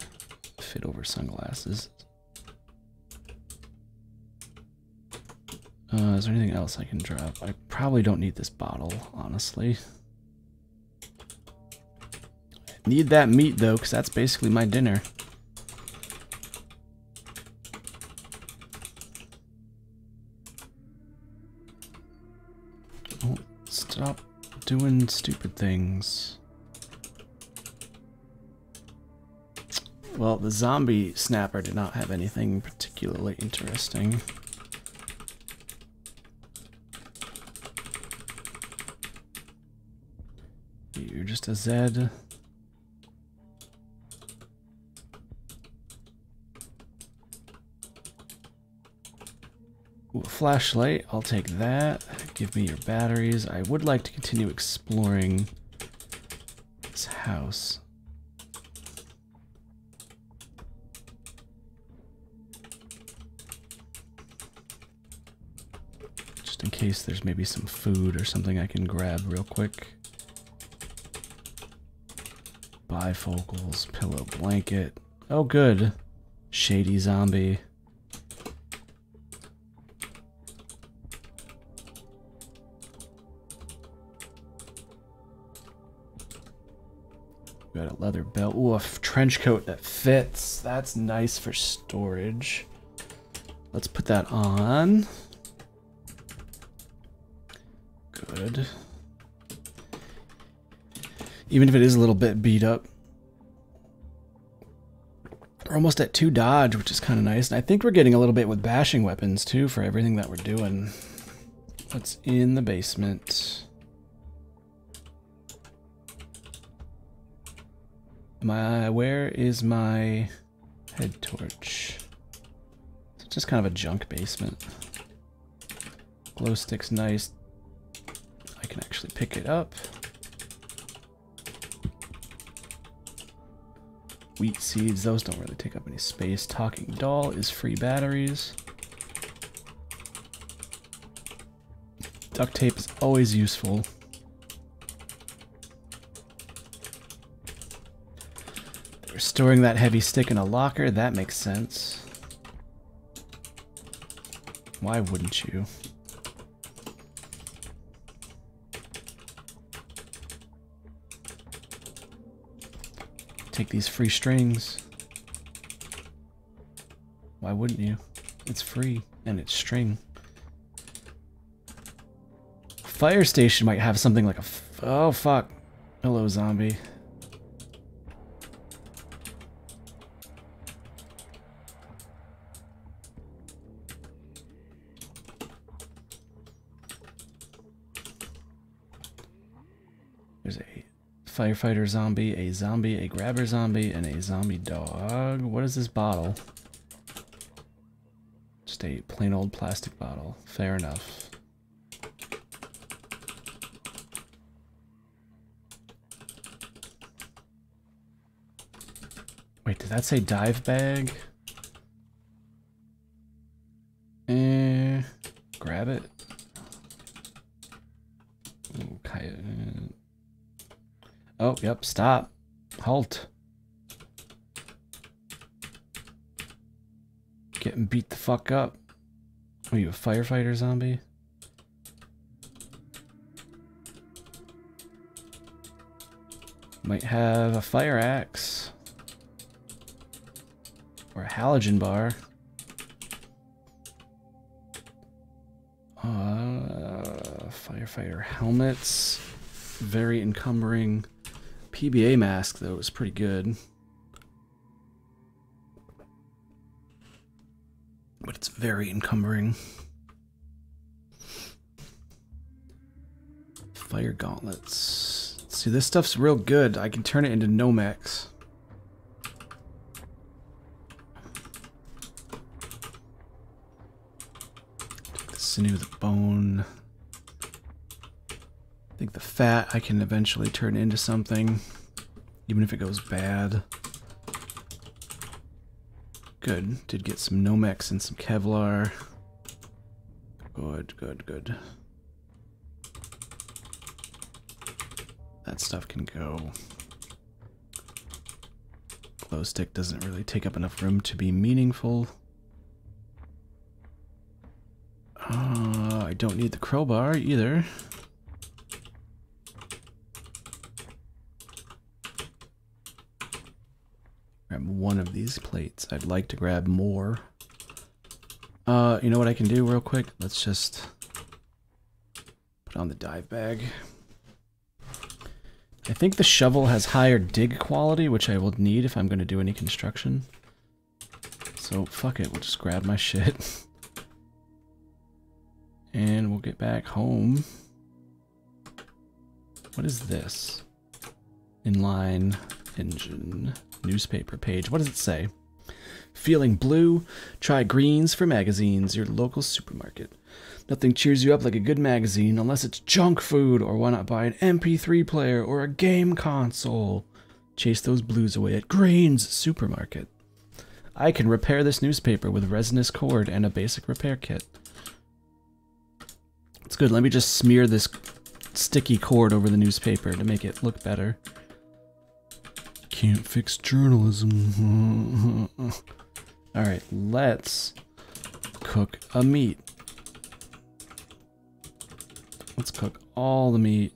fit over sunglasses. Is there anything else I can drop? I probably don't need this bottle, honestly. Need that meat, though, because that's basically my dinner. Oh, stop doing stupid things. Well, the zombie snapper did not have anything particularly interesting. You're just a Zed. Ooh, a flashlight, I'll take that. Give me your batteries. I would like to continue exploring this house. Just in case there's maybe some food or something I can grab real quick. Bifocals, pillow, blanket. Oh, good. Shady zombie. Got a leather belt. Ooh, a trench coat that fits. That's nice for storage. Let's put that on. Good. Even if it is a little bit beat up. We're almost at 2 dodge, which is kind of nice. And I think we're getting a little bit with bashing weapons, too, for everything that we're doing. What's in the basement? Where is my head torch? It's just kind of a junk basement. Glow stick's nice. I can actually pick it up. Wheat seeds, those don't really take up any space. Talking doll is free batteries. Duct tape is always useful. They're storing that heavy stick in a locker, that makes sense. Why wouldn't you? Take these free strings. Why wouldn't you? It's free and it's string. Fire station might have something like a oh fuck. Hello, zombie. There's a firefighter zombie, a grabber zombie, and a zombie dog. What is this bottle? Just a plain old plastic bottle. Fair enough. Wait, did that say dive bag? Grab it. Ooh, oh, yep, stop. Halt. Getting beat the fuck up. Are you a firefighter zombie? Might have a fire axe. Or a halogen bar. Firefighter helmets. Very encumbering. PBA mask, though, is pretty good. But it's very encumbering. Fire gauntlets. See, this stuff's real good. I can turn it into Nomex. The sinew, the bone. I think the fat I can eventually turn into something, even if it goes bad. Good. Did get some Nomex and some Kevlar. Good, good, good. That stuff can go. Glow stick doesn't really take up enough room to be meaningful. I don't need the crowbar either. Grab one of these plates. I'd like to grab more. You know what I can do real quick? Let's just put on the dive bag. I think the shovel has higher dig quality, which I will need if I'm going to do any construction. So fuck it, we'll just grab my shit. And we'll get back home. What is this? Inline engine. Newspaper page. What does it say? Feeling blue? Try Greens for Magazines, your local supermarket. Nothing cheers you up like a good magazine unless it's junk food, or why not buy an MP3 player or a game console? Chase those blues away at Greens Supermarket. I can repair this newspaper with resinous cord and a basic repair kit. It's good. Let me just smear this sticky cord over the newspaper to make it look better. Can't fix journalism. Alright, let's cook a meat. Let's cook all the meat.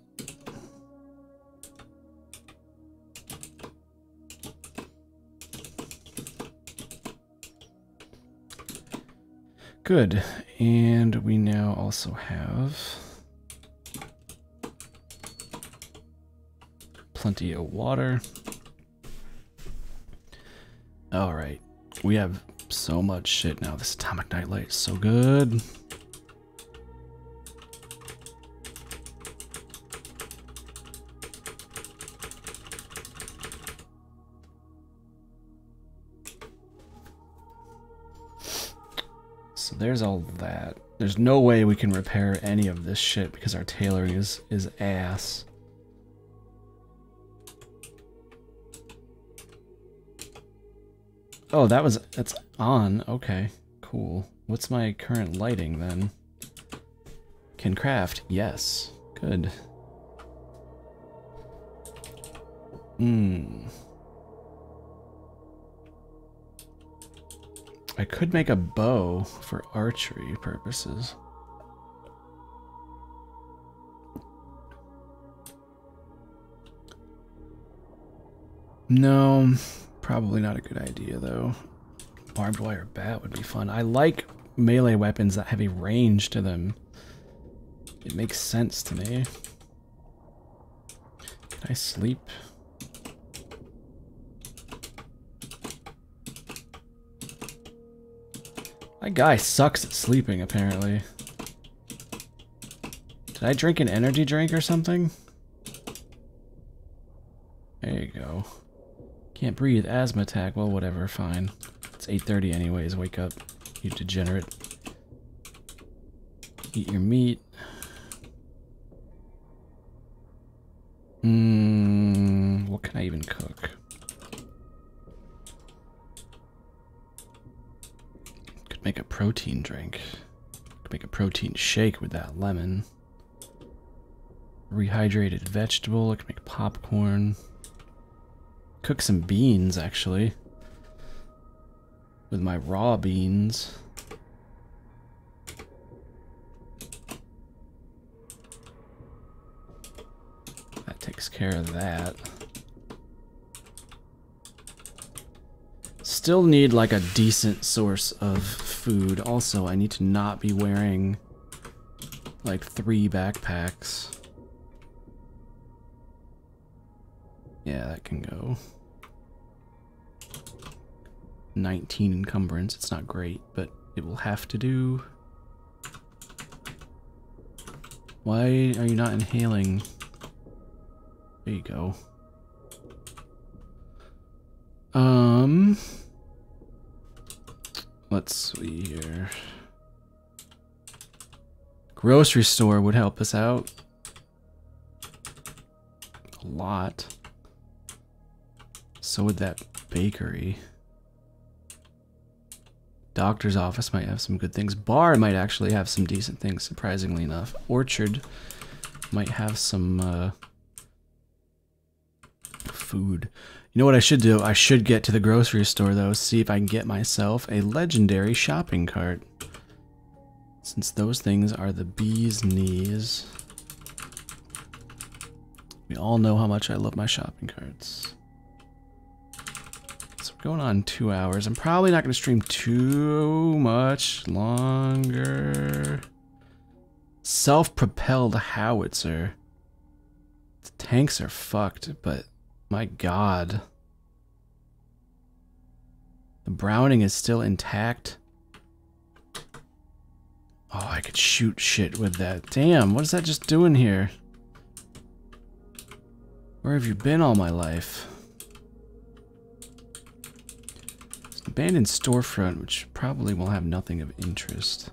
Good. And we now also have plenty of water. Alright. We have so much shit now. This atomic nightlight is so good. So there's all that. There's no way we can repair any of this shit because our tailoring is ass. Oh, that's on. Okay, cool. What's my current lighting then? Can craft. Yes. Good. I could make a bow for archery purposes. No, probably not a good idea though. Barbed wire bat would be fun. I like melee weapons that have a range to them. It makes sense to me. Can I sleep? My guy sucks at sleeping, apparently. Did I drink an energy drink or something? There you go. Can't breathe, asthma attack. Well, whatever, fine. It's 8:30 anyways, wake up, you degenerate. Eat your meat. What can I even cook? Could make a protein drink. Could make a protein shake with that lemon. Rehydrated vegetable, I could make popcorn. Cook some beans, actually. With my raw beans. That takes care of that. Still need like a decent source of food. Also, I need to not be wearing like 3 backpacks. Yeah, that can go. 19 encumbrance. It's not great, but it will have to do. Why are you not inhaling? There you go. Let's see here. Grocery store would help us out a lot. So would that bakery. Doctor's office might have some good things. Bar might actually have some decent things, surprisingly enough. Orchard might have some food. You know what I should do? I should get to the grocery store, though, see if I can get myself a legendary shopping cart. Since those things are the bee's knees. We all know how much I love my shopping carts. So we're going on 2 hours. I'm probably not going to stream too much longer. Self-propelled howitzer. The tanks are fucked, but my god. The Browning is still intact. Oh, I could shoot shit with that. Damn, what is that just doing here? Where have you been all my life? It's an abandoned storefront, which probably will have nothing of interest.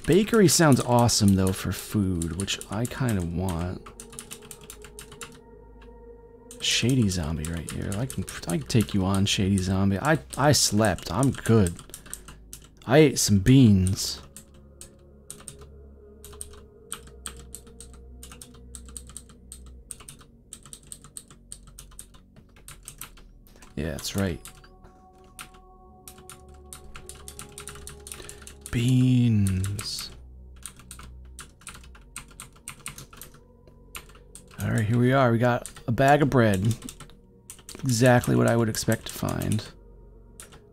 Bakery sounds awesome, though, for food, which I kind of want. Shady zombie right here. I can take you on, shady zombie. I slept. I'm good. I ate some beans. Yeah, that's right. Beans. Alright, here we are. We got a bag of bread. Exactly what I would expect to find.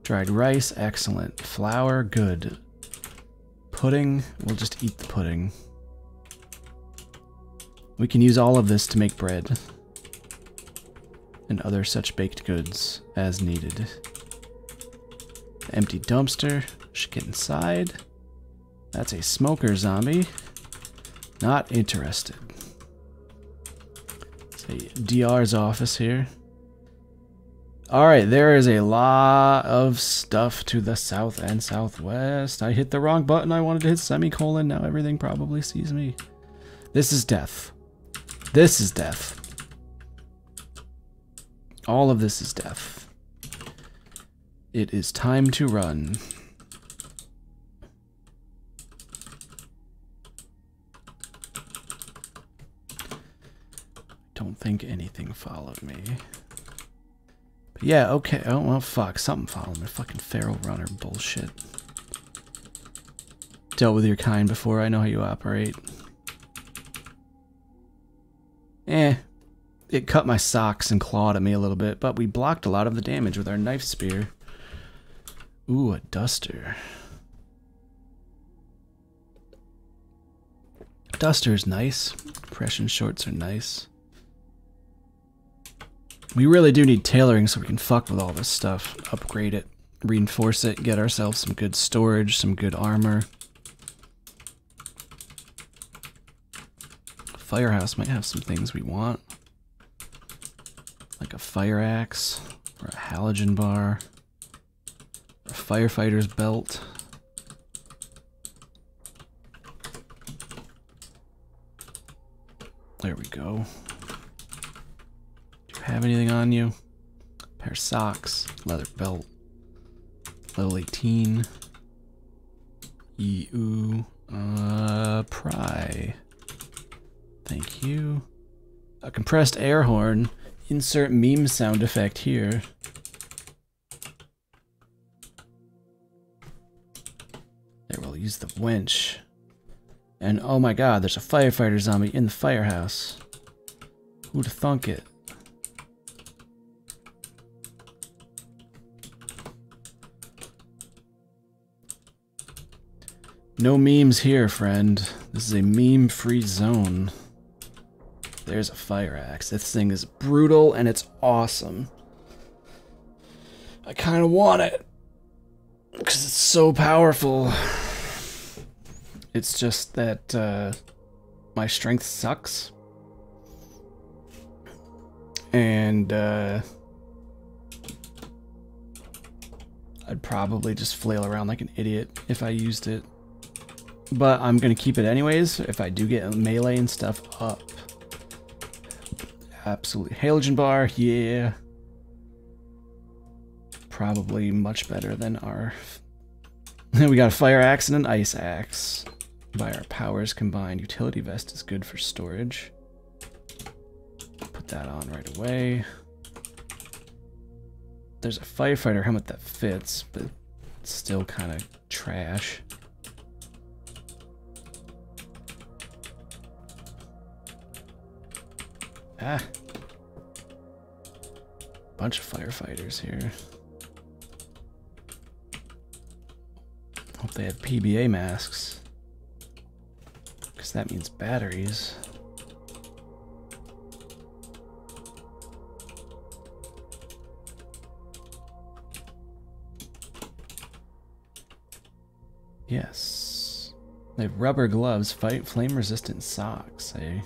Dried rice, excellent. Flour, good. Pudding, we'll just eat the pudding. We can use all of this to make bread. And other such baked goods as needed. Empty dumpster. Should get inside. That's a smoker zombie. Not interested. It's a DR's office here. Alright, there is a lot of stuff to the south and southwest. I hit the wrong button. I wanted to hit semicolon. Now everything probably sees me. This is death. This is death. All of this is death. It is time to run. Don't think anything followed me. But yeah, okay. Oh, well, fuck. Something followed me. Fucking feral runner bullshit. Dealt with your kind before. I know how you operate. It cut my socks and clawed at me a little bit, but we blocked a lot of the damage with our knife spear. Ooh, a duster. Duster's nice. Compression shorts are nice. We really do need tailoring so we can fuck with all this stuff. Upgrade it, reinforce it, get ourselves some good storage, some good armor. Firehouse might have some things we want. Like a fire axe, or a halogen bar, or a firefighter's belt. There we go. Do you have anything on you? Pair of socks, leather belt, level 18. EU, pry. Thank you. A compressed air horn. Insert meme sound effect here. There, we'll use the winch. And oh my god, there's a firefighter zombie in the firehouse. Who'd have thunk it? No memes here, friend. This is a meme-free zone. There's a fire axe. This thing is brutal and it's awesome. I kind of want it because it's so powerful. It's just that my strength sucks. And I'd probably just flail around like an idiot if I used it. But I'm going to keep it anyways if I do get melee and stuff up. Absolutely. Halogen bar, yeah. Probably much better than our... We got a fire axe and an ice axe. By our powers combined. Utility vest is good for storage. Put that on right away. There's a firefighter helmet that fits, but it's still kind of trash. Ah. Bunch of firefighters here. Hope they have PBA masks. Because that means batteries. Yes. They have rubber gloves, flame-resistant socks, eh?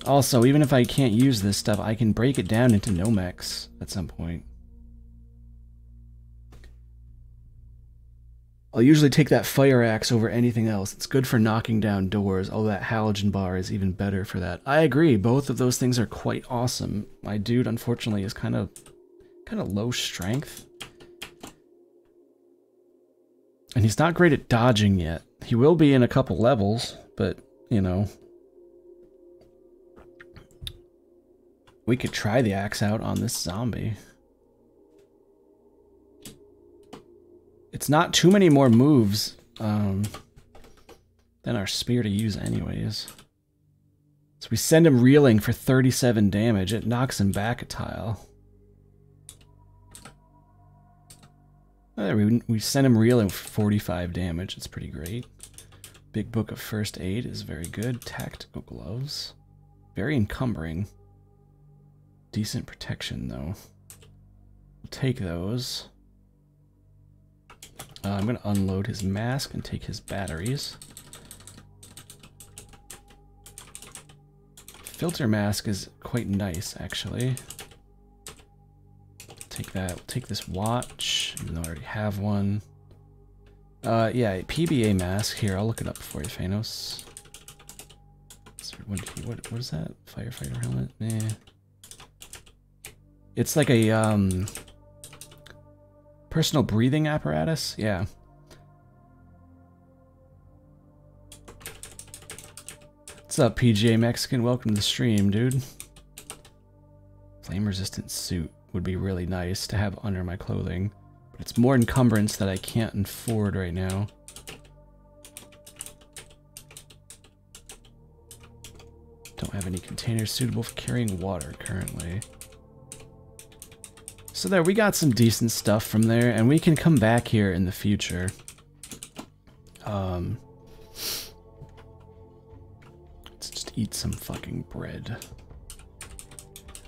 Also, even if I can't use this stuff, I can break it down into Nomex at some point. I'll usually take that fire axe over anything else. It's good for knocking down doors. Oh, that halogen bar is even better for that. I agree. Both of those things are quite awesome. My dude, unfortunately, is kind of low strength. And he's not great at dodging yet. He will be in a couple levels, but, you know. We could try the axe out on this zombie. It's not too many more moves than our spear to use anyways. So we send him reeling for 37 damage. It knocks him back a tile. There, we send him reeling for 45 damage. It's pretty great. Big Book of First Aid is very good. Tactical gloves. Very encumbering. Decent protection, though. We'll take those. I'm going to unload his mask and take his batteries. Filter mask is quite nice, actually. Take that. We'll take this watch, even though I already have one. Yeah, PBA mask. Here, I'll look it up for you, Phanos. What is that? Firefighter helmet? Nah. It's like a, personal breathing apparatus? Yeah. What's up, PGA Mexican? Welcome to the stream, dude. Flame-resistant suit would be really nice to have under my clothing. But it's more encumbrance that I can't afford right now. Don't have any containers suitable for carrying water currently. So there, we got some decent stuff from there, and we can come back here in the future. Let's just eat some fucking bread.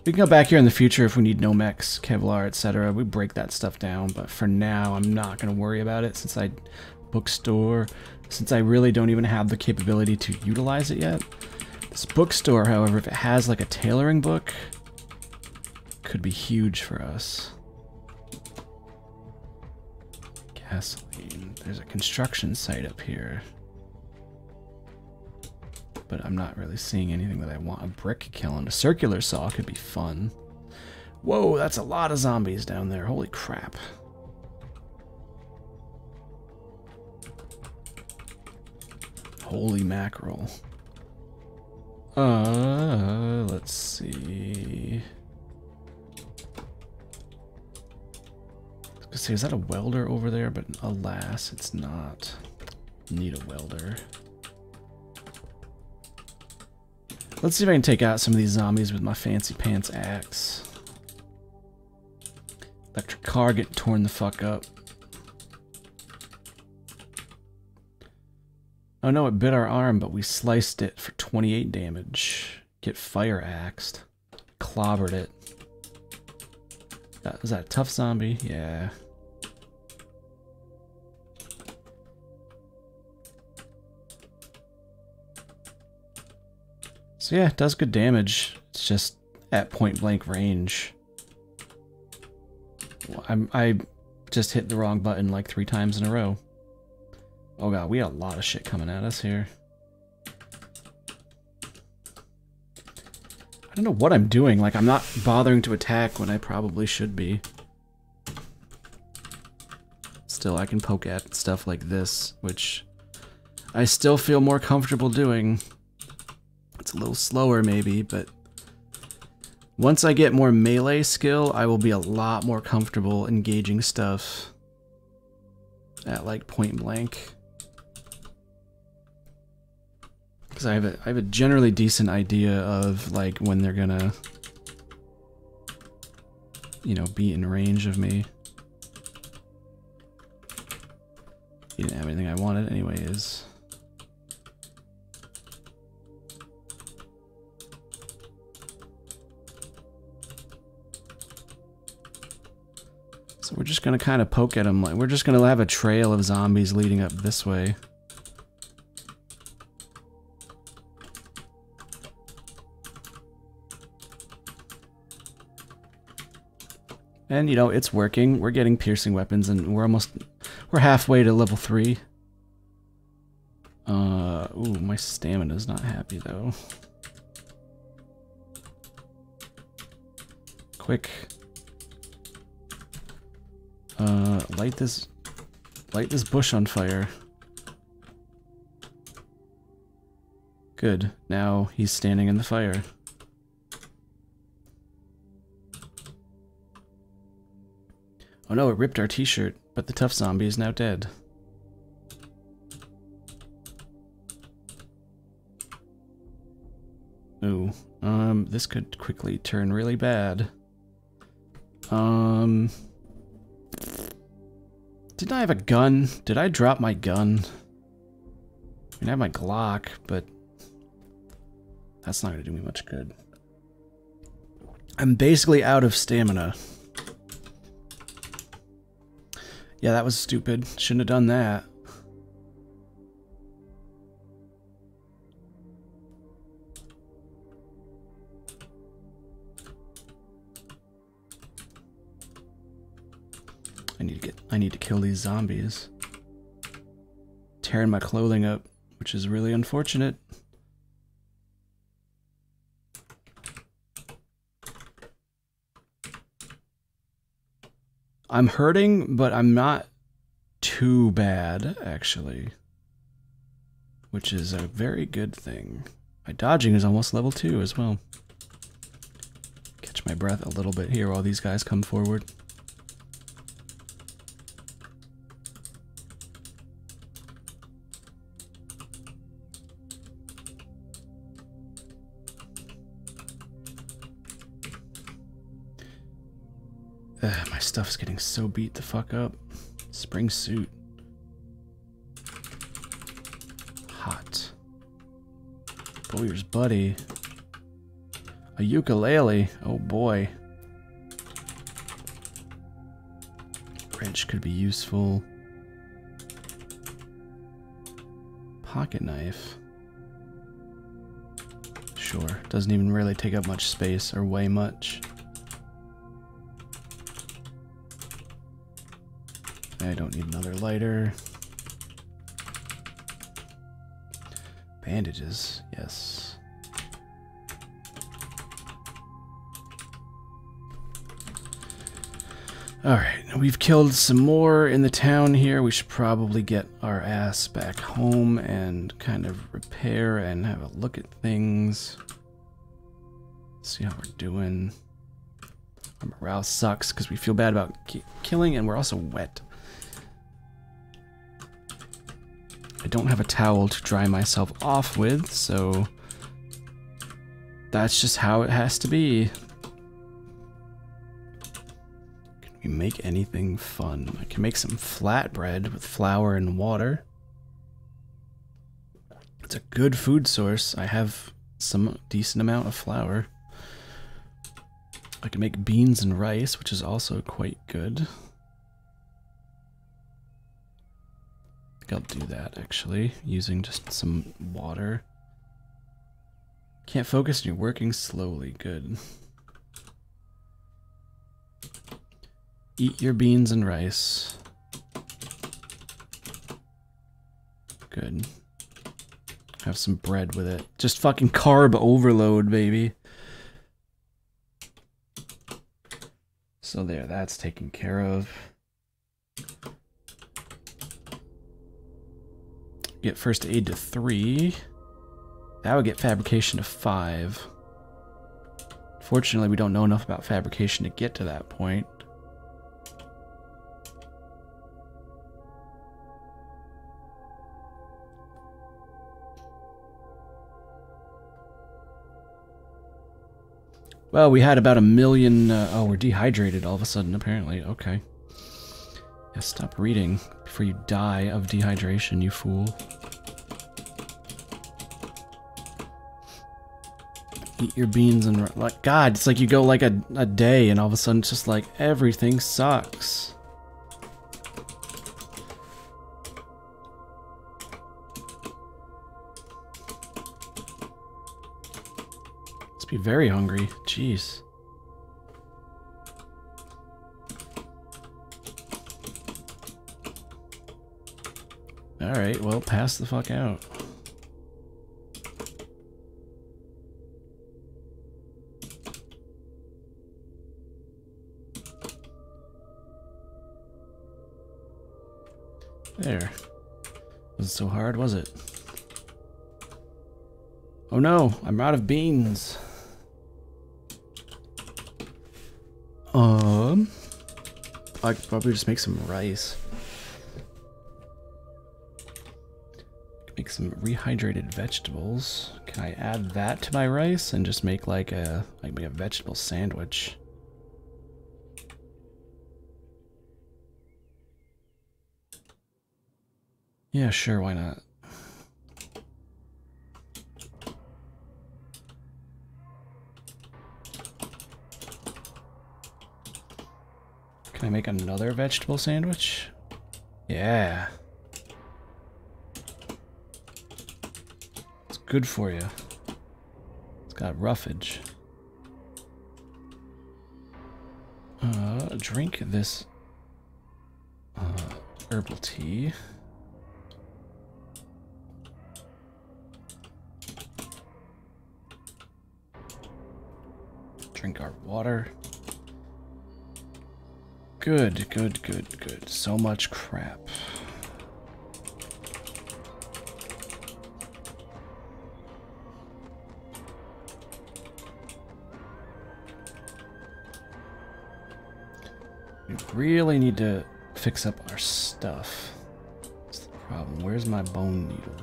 We can go back here in the future if we need Nomex, Kevlar, etc. We break that stuff down, but for now, I'm not going to worry about it since I really don't even have the capability to utilize it yet. This bookstore, however, if it has like a tailoring book, could be huge for us. Gasoline. There's a construction site up here. But I'm not really seeing anything that I want. A brick kiln. A circular saw could be fun. Whoa, that's a lot of zombies down there. Holy crap. Holy mackerel. Let's see. See, is that a welder over there? But alas, it's not. Need a welder. Let's see if I can take out some of these zombies with my fancy pants axe. Electric car getting torn the fuck up. Oh no, it bit our arm, but we sliced it for 28 damage. Get fire axed. Clobbered it. Was that a tough zombie? Yeah. So yeah, it does good damage. It's just at point blank range. I just hit the wrong button like 3 times in a row. Oh god, we got a lot of shit coming at us here. I don't know what I'm doing. Like, I'm not bothering to attack when I probably should be. Still, I can poke at stuff like this, which I still feel more comfortable doing. It's a little slower maybe, but once I get more melee skill, I will be a lot more comfortable engaging stuff at like point blank. Because I have a generally decent idea of like when they're gonna, you know, be in range of me. He didn't have anything I wanted anyways. So we're just gonna kind of poke at him. Like, we're just gonna have a trail of zombies leading up this way. And, you know, it's working. We're getting piercing weapons, and we're halfway to level 3. Ooh, my stamina's not happy, though. Quick. Light this bush on fire. Good. Now he's standing in the fire. Oh no, it ripped our t-shirt, but the tough zombie is now dead. Ooh, this could quickly turn really bad. Didn't I have a gun? Did I drop my gun? I mean, I have my Glock, but that's not gonna do me much good. I'm basically out of stamina. Yeah, that was stupid. Shouldn't have done that. I need to kill these zombies. Tearing my clothing up, which is really unfortunate. I'm hurting, but I'm not too bad, actually. Which is a very good thing. My dodging is almost level 2 as well. Catch my breath a little bit here while these guys come forward. My stuff's getting so beat the fuck up. Spring suit. Hot. Bowyer's buddy. A ukulele. Oh boy. Wrench could be useful. Pocket knife. Sure. Doesn't even really take up much space or weigh much. I don't need another lighter. Bandages, yes. Alright, we've killed some more in the town here. We should probably get our ass back home and kind of repair and have a look at things. See how we're doing. Our morale sucks because we feel bad about killing, and we're also wet. I don't have a towel to dry myself off with, so that's just how it has to be. Can we make anything fun? I can make some flatbread with flour and water. It's a good food source. I have some decent amount of flour. I can make beans and rice, which is also quite good. I'll do that actually, using just some water. Can't focus and you're working slowly. Good. Eat your beans and rice. Good. Have some bread with it. Just fucking carb overload, baby. So there, that's taken care of. Get first aid to 3. That would get fabrication to 5. Fortunately, we don't know enough about fabrication to get to that point. Well, we had about 1 million... oh, we're dehydrated all of a sudden, apparently. Okay. Yeah, stop reading before you die of dehydration, you fool. Eat your beans and... like, God, it's like you go like a day and all of a sudden it's just like everything sucks. Must be very hungry. Jeez. Alright, well, pass the fuck out. There. Wasn't so hard, was it? Oh no, I'm out of beans. I could probably just make some rice. Make some rehydrated vegetables. Can I add that to my rice and just make like a vegetable sandwich? Yeah, sure, why not? Can I make another vegetable sandwich? Yeah. It's good for you. It's got roughage. Drink this herbal tea. Drink our water. Good, good, good, good. So much crap. We really need to fix up our stuff. That's the problem. Where's my bone needle?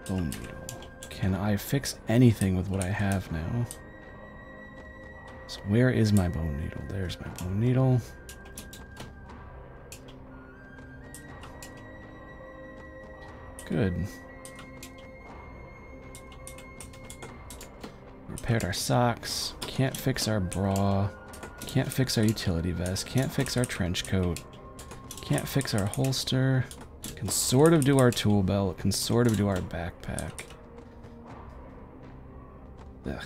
Bone needle. Can I fix anything with what I have now? So where is my bone needle? There's my bone needle. Good. Repaired our socks. Can't fix our bra. Can't fix our utility vest. Can't fix our trench coat. Can't fix our holster. Can sort of do our tool belt. Can sort of do our backpack. Ugh.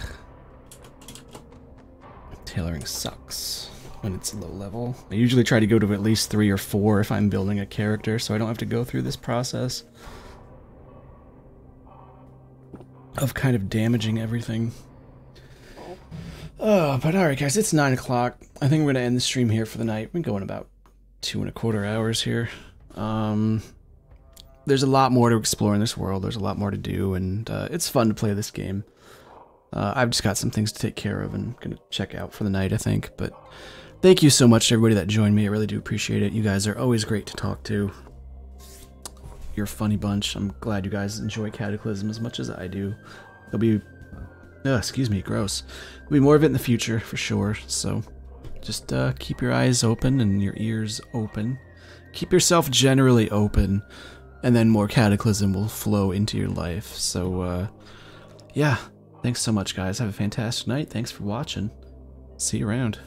Tailoring sucks when it's low level. I usually try to go to at least 3 or 4 if I'm building a character, so I don't have to go through this process of kind of damaging everything. But alright guys, it's 9 o'clock. I think we're going to end the stream here for the night. We've been going about 2¼ hours here. There's a lot more to explore in this world. There's a lot more to do, and it's fun to play this game. I've just got some things to take care of and going to check out for the night, I think. But thank you so much to everybody that joined me. I really do appreciate it. You guys are always great to talk to. You're a funny bunch. I'm glad you guys enjoy Cataclysm as much as I do. There'll be... excuse me, gross. There'll be more of it in the future, for sure. So just keep your eyes open and your ears open. Keep yourself generally open. And then more Cataclysm will flow into your life. So, yeah. Thanks so much, guys. Have a fantastic night. Thanks for watching. See you around.